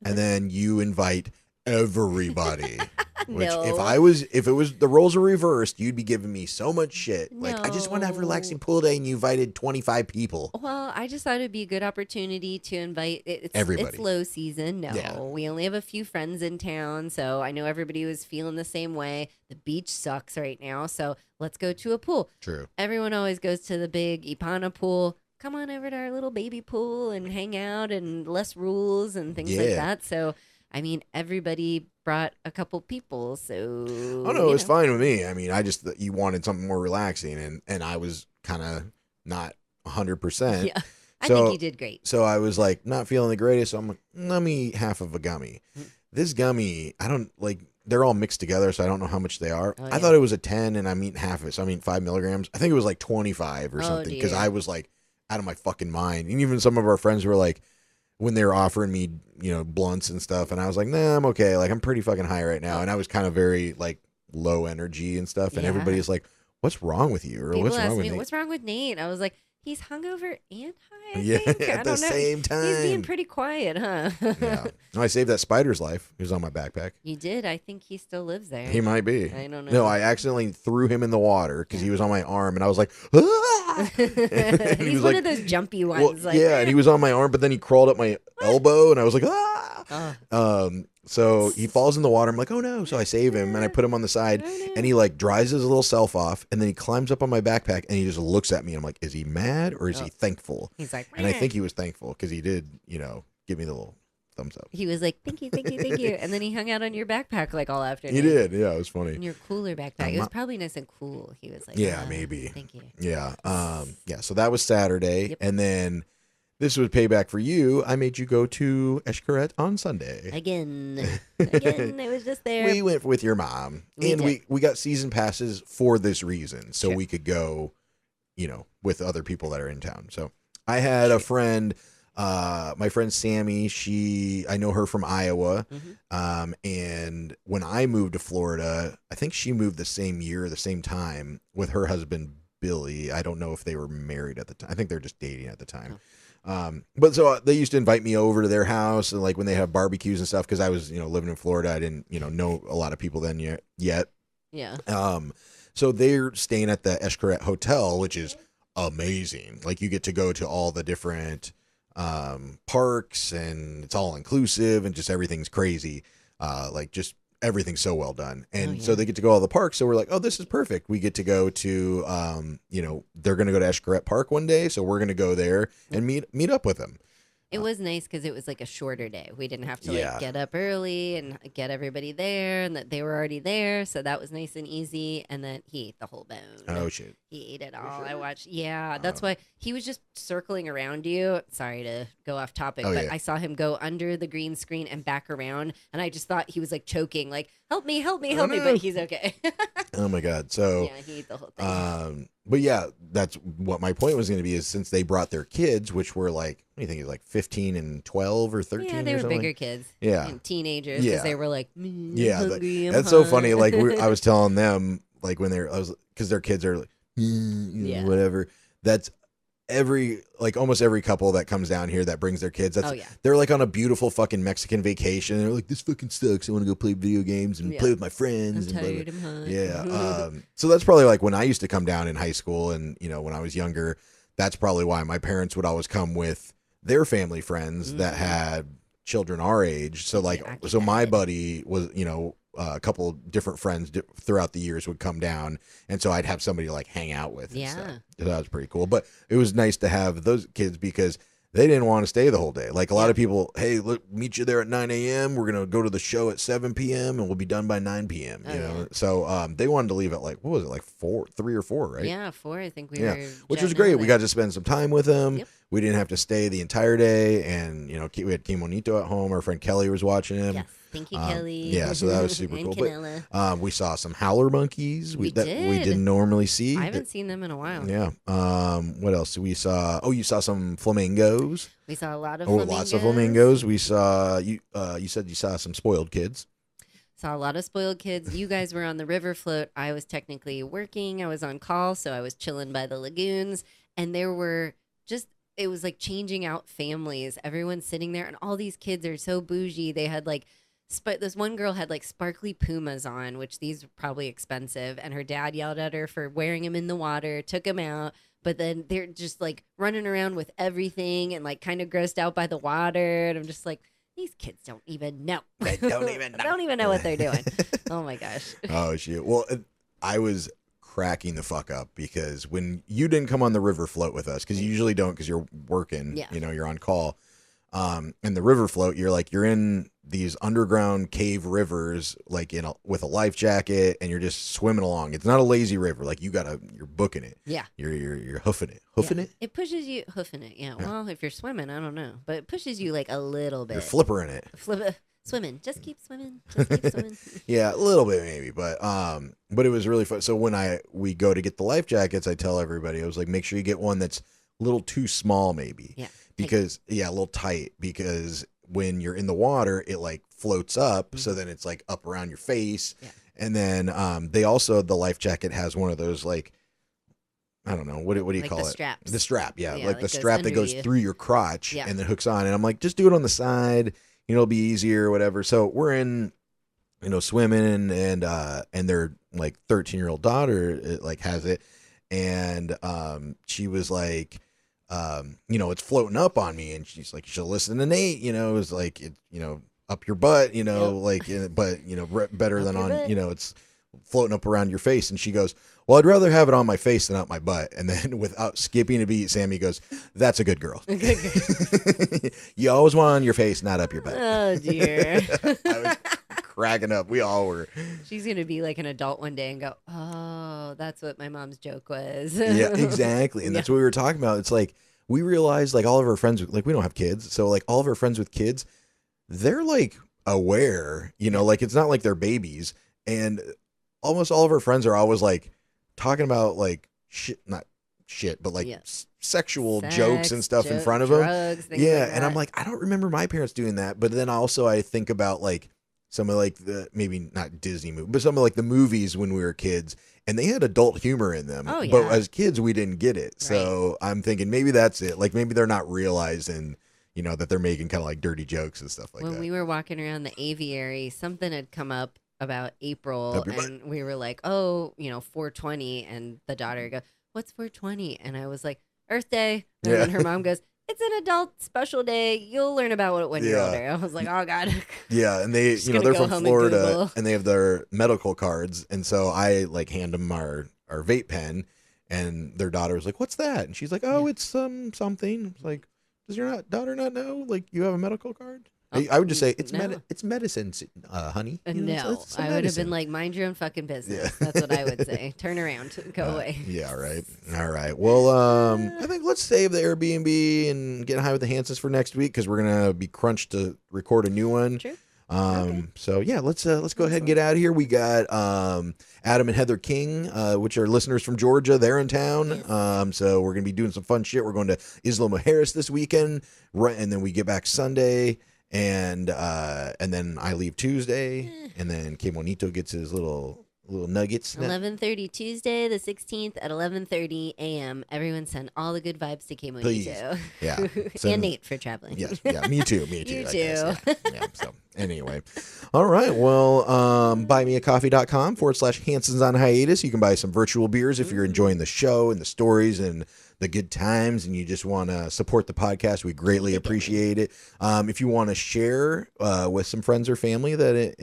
Speaker 2: and then you invite everybody. Which
Speaker 3: No.
Speaker 2: if it was the roles were reversed, you'd be giving me so much shit. Like, I just want to have a relaxing
Speaker 3: No.
Speaker 2: pool day, and you invited 25 people.
Speaker 3: Well, I just thought it'd be a good opportunity to invite. It's
Speaker 2: Everybody.
Speaker 3: It's low season. No,
Speaker 2: Yeah.
Speaker 3: we only have a few friends in town, so I know everybody was feeling the same way. The beach sucks right now, so let's go to a pool.
Speaker 2: True.
Speaker 3: Everyone always goes to the big Ipana pool. Come on over to our little baby pool and hang out and less rules and things like
Speaker 2: Yeah.
Speaker 3: that. So, I mean, everybody brought a couple people. So,
Speaker 2: Oh no, it was fine with me. I mean, I just you wanted something more relaxing, and I was kind of not 100%.
Speaker 3: Yeah, I
Speaker 2: So-
Speaker 3: think you did great.
Speaker 2: So I was like not feeling the greatest. So I'm like, let me eat half of a gummy. This gummy, I don't like. They're all mixed together, so I don't know how much they are.
Speaker 3: Oh,
Speaker 2: I
Speaker 3: yeah.
Speaker 2: thought it was a 10, and I'm eating half of it, so I'm eating 5 milligrams. I think it was like 25 or
Speaker 3: Oh,
Speaker 2: something because
Speaker 3: dear.
Speaker 2: I was like out of my fucking mind. And even some of our friends were like, when they were offering me, blunts and stuff, and I was like, nah, I'm okay. Like I'm pretty fucking high right now, and I was kind of very like low energy and stuff. And
Speaker 3: Yeah.
Speaker 2: everybody's like, "What's wrong with you?" Or
Speaker 3: People
Speaker 2: "What's
Speaker 3: ask
Speaker 2: wrong with
Speaker 3: me,
Speaker 2: Nate?"
Speaker 3: what's wrong with Nate? I was like, he's hungover and high. I
Speaker 2: Yeah,
Speaker 3: think. I
Speaker 2: at the
Speaker 3: don't know.
Speaker 2: same time.
Speaker 3: He's being pretty quiet, huh?
Speaker 2: Yeah. No, I saved that spider's life. He was on my backpack.
Speaker 3: You did. I think he still lives there.
Speaker 2: He might be.
Speaker 3: I don't know.
Speaker 2: No, I accidentally threw him in the water because he was on my arm, and I was like, "Ah!" And he
Speaker 3: He's
Speaker 2: was
Speaker 3: one
Speaker 2: like-
Speaker 3: of those jumpy ones.
Speaker 2: Well,
Speaker 3: like,
Speaker 2: yeah, and he was on my arm, but then he crawled up my elbow, and I was like, "Ah!"
Speaker 3: Oh.
Speaker 2: So he falls in the water. I'm like, "Oh no!" So I save him, and I put him on the side,
Speaker 3: Oh, no.
Speaker 2: and he like dries his little self off, and then he climbs up on my backpack, and he just looks at me, and I'm like, "Is he mad or is he thankful?"
Speaker 3: He's like,
Speaker 2: And I
Speaker 3: "Meh."
Speaker 2: think he was thankful because he did, give me the little thumbs up.
Speaker 3: He was like, thank you, thank you, thank you. And then he hung out on your backpack like all afternoon.
Speaker 2: He did. Yeah, it was funny.
Speaker 3: In your cooler backpack. It was probably nice and cool. He was like,
Speaker 2: Yeah, maybe.
Speaker 3: Thank you.
Speaker 2: Yeah. Yeah. So that was Saturday.
Speaker 3: Yep.
Speaker 2: And then this was payback for you. I made you go to Eshkaret on Sunday.
Speaker 3: Again. I was just there.
Speaker 2: We went with your mom.
Speaker 3: We
Speaker 2: and
Speaker 3: did.
Speaker 2: we got season passes for this reason. So
Speaker 3: Sure.
Speaker 2: we could go, with other people that are in town. So I had a friend, my friend Sammy, I know her from Iowa.
Speaker 3: Mhm.
Speaker 2: And when I moved to Florida, I think she moved the same year, the same time with her husband, Billy. I don't know if they were married at the time. I think they're just dating at the time. But so they used to invite me over to their house, and like when they have barbecues and stuff, because I was, living in Florida, I didn't, know a lot of people then yet.
Speaker 3: Yeah.
Speaker 2: So they're staying at the Escaret Hotel, which is amazing. Like you get to go to all the different parks, and it's all inclusive, and just everything's crazy. Like just everything's so well done. And so they get to go all the parks. So we're like, oh, this is perfect. We get to go to, they're going to go to Escaret Park one day. So we're going to go there and meet up with them.
Speaker 3: It was nice because it was like a shorter day. We didn't have to like get up early and get everybody there, and that they were already there. So that was nice and easy. And then he ate the whole bone.
Speaker 2: Oh, shit.
Speaker 3: He ate it all. Sure? I watched. Yeah, that's why he was just circling around you. Sorry to go off topic, but I saw him go under the green screen and back around. And I just thought he was like choking, like, help me, help me, help me. But he's okay.
Speaker 2: Oh, my God. So,
Speaker 3: yeah, he ate the whole thing.
Speaker 2: But yeah, that's what my point was going to be, is since they brought their kids, which were like, what do you think, like 15 and 12 or 13?
Speaker 3: Yeah, they
Speaker 2: or
Speaker 3: were
Speaker 2: something?
Speaker 3: bigger kids.
Speaker 2: Yeah.
Speaker 3: And teenagers. Because they were like, hungry,
Speaker 2: that's so funny. Like I was telling them, like when because their kids are like, whatever. That's almost every couple that comes down here that brings their kids. They're like on a beautiful fucking Mexican vacation. They're like, this fucking sucks. I want to go play video games and play with my friends.
Speaker 3: I'm tired, I'm hungry.
Speaker 2: Yeah. So that's probably like when I used to come down in high school, and when I was younger, that's probably why my parents would always come with their family friends that had children our age. So like, so my buddy was, a couple different friends throughout the years would come down, and so I'd have somebody to like hang out with. And stuff. So that was pretty cool. But it was nice to have those kids because they didn't want to stay the whole day. Like a lot of people, hey, look, meet you there at 9 a.m. We're gonna go to the show at 7 p.m. and we'll be done by 9 p.m. You know, so they wanted to leave at like, what was it, like 3 or 4, right?
Speaker 3: Yeah, 4. I think we were.
Speaker 2: Which was great. We got to spend some time with them. Yep. We didn't have to stay the entire day, and we had Kimonito at home. Our friend Kelly was watching him.
Speaker 3: Yes. Thank you, Kelly.
Speaker 2: Yeah, so that was super cool.
Speaker 3: Canela.
Speaker 2: But we saw some howler monkeys
Speaker 3: that
Speaker 2: we didn't normally see.
Speaker 3: I haven't seen them in a while.
Speaker 2: Yeah. What else? We saw. Oh, you saw some flamingos.
Speaker 3: We saw a lot of flamingos.
Speaker 2: Lots of flamingos. We saw you. You said you saw some spoiled kids.
Speaker 3: Saw a lot of spoiled kids. You guys were on the river float. I was technically working. I was on call, so I was chilling by the lagoons, and there were it was like changing out families. Everyone's sitting there, and all these kids are so bougie. They had like. This one girl had like sparkly Pumas on, which these are probably expensive, and her dad yelled at her for wearing them in the water, took them out, but then they're just like running around with everything and like kind of grossed out by the water, and I'm just like, these kids don't even know.
Speaker 2: They don't even know.
Speaker 3: Don't even know what they're doing. Oh my gosh.
Speaker 2: Oh shit. Well, I was cracking the fuck up because when you didn't come on the river float with us, because you usually don't because you're working, you're on call. And the river float, you're in these underground cave rivers, like with a life jacket, and you're just swimming along. It's not a lazy river, like you're booking it.
Speaker 3: Yeah,
Speaker 2: you're hoofing it, it.
Speaker 3: It pushes you, hoofing it. Yeah. Well, if you're swimming, I don't know, but it pushes you like a little bit.
Speaker 2: You're flippering it.
Speaker 3: Swimming. Just keep swimming. Just keep swimming.
Speaker 2: Yeah, a little bit maybe, but it was really fun. So when we go to get the life jackets, I tell everybody, I was like, make sure you get one that's a little too small, maybe.
Speaker 3: Yeah.
Speaker 2: Because a little tight, because when you're in the water, it like floats up, so then it's like up around your face, and then the life jacket has one of those like, I don't know, what do you call it?
Speaker 3: Straps.
Speaker 2: The strap, like the strap that goes
Speaker 3: you.
Speaker 2: through your crotch and then hooks on. And I'm like, just do it on the side, it'll be easier or whatever. So we're in, swimming, and their like 13-year-old daughter like has it, and she was like. It's floating up on me, and she's like, you should listen to Nate, it's like, up your butt, but better than on, it's floating up around your face. And she goes, well, I'd rather have it on my face than up my butt. And then without skipping a beat, Sammy goes, that's a good girl. You always want on your face, not up your butt.
Speaker 3: Oh, dear.
Speaker 2: I was cracking up. We all were.
Speaker 3: She's going to be like an adult one day and go, oh, that's what my mom's joke was.
Speaker 2: Yeah, exactly. And that's what we were talking about. It's like, we realized like all of our friends, like we don't have kids. So like all of our friends with kids, they're like aware, like it's not like they're babies. And almost all of our friends are always like talking about like not shit, but like sexual jokes and stuff in front of them.
Speaker 3: Drugs,
Speaker 2: yeah. Like and I'm like, I don't remember my parents doing that. But then also I think about like some of like maybe not Disney movies, but some of like the movies when we were kids, and they had adult humor in them.
Speaker 3: Oh, yeah.
Speaker 2: But as kids, we didn't get it. So I'm thinking maybe that's it. Like maybe they're not realizing, that they're making kind of like dirty jokes and stuff like that.
Speaker 3: When we were walking around the aviary, something had come up about April, and we were like, 420, and the daughter goes, "What's 420?" And I was like, "Earth Day." And then her mom goes, "It's an adult special day. You'll learn about it when you're older." I was like, "Oh God."
Speaker 2: Yeah, and they, they're from Florida, and they have their medical cards, and so I like hand them our vape pen, and their daughter was like, "What's that?" And she's like, "Oh, it's something." It's like, does your daughter not know? Like, you have a medical card? I would just say it's it's medicine, honey.
Speaker 3: No,
Speaker 2: it's
Speaker 3: I would have been like, mind your own fucking business. Yeah. That's what I would say. Turn around, go away.
Speaker 2: Yeah, right. All right. Well, I think let's save the Airbnb and get high with the Hansons for next week because we're gonna be crunched to record a new one.
Speaker 3: True.
Speaker 2: Okay. So yeah, let's go ahead and get out of here. We got Adam and Heather King, which are listeners from Georgia. They're in town. Yes. So we're gonna be doing some fun shit. We're going to Isla Mujeres this weekend, right? And then we get back Sunday. And then I leave Tuesday, and then K Monito gets his little nuggets.
Speaker 3: 11:30 Tuesday, the 16th at 11:30 a.m. Everyone send all the good vibes to K Monito.
Speaker 2: Yeah,
Speaker 3: and Nate for traveling.
Speaker 2: Yes, yeah, me too.
Speaker 3: You too.
Speaker 2: Guess, yeah. So anyway, all right. Well, buymeacoffee.com/Hansons on hiatus. You can buy some virtual beers if you're enjoying the show and the stories and the good times, and you just want to support the podcast. We greatly appreciate it. If you want to share with some friends or family that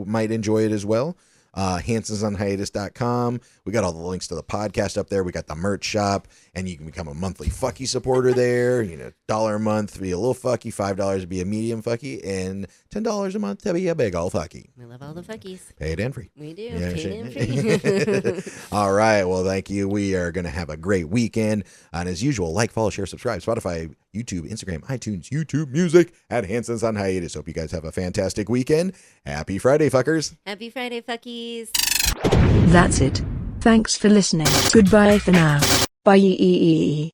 Speaker 2: might enjoy it as well, hansonsonhiatus.com. We got all the links to the podcast up there. We got the merch shop, and you can become a monthly fucky supporter there. $1 a month to be a little fucky, $5 to be a medium fucky, and $10 a month to be a big old fucky.
Speaker 3: We love all the fuckies.
Speaker 2: Paid and free.
Speaker 3: We do.
Speaker 2: Yeah,
Speaker 3: paid and free.
Speaker 2: All right. Well, thank you. We are going to have a great weekend. And as usual, like, follow, share, subscribe, Spotify, YouTube, Instagram, iTunes, YouTube Music, at Hansons on Hiatus. Hope you guys have a fantastic weekend. Happy Friday, fuckers.
Speaker 3: Happy Friday, fuckies.
Speaker 4: That's it. Thanks for listening. Goodbye for now. Bye.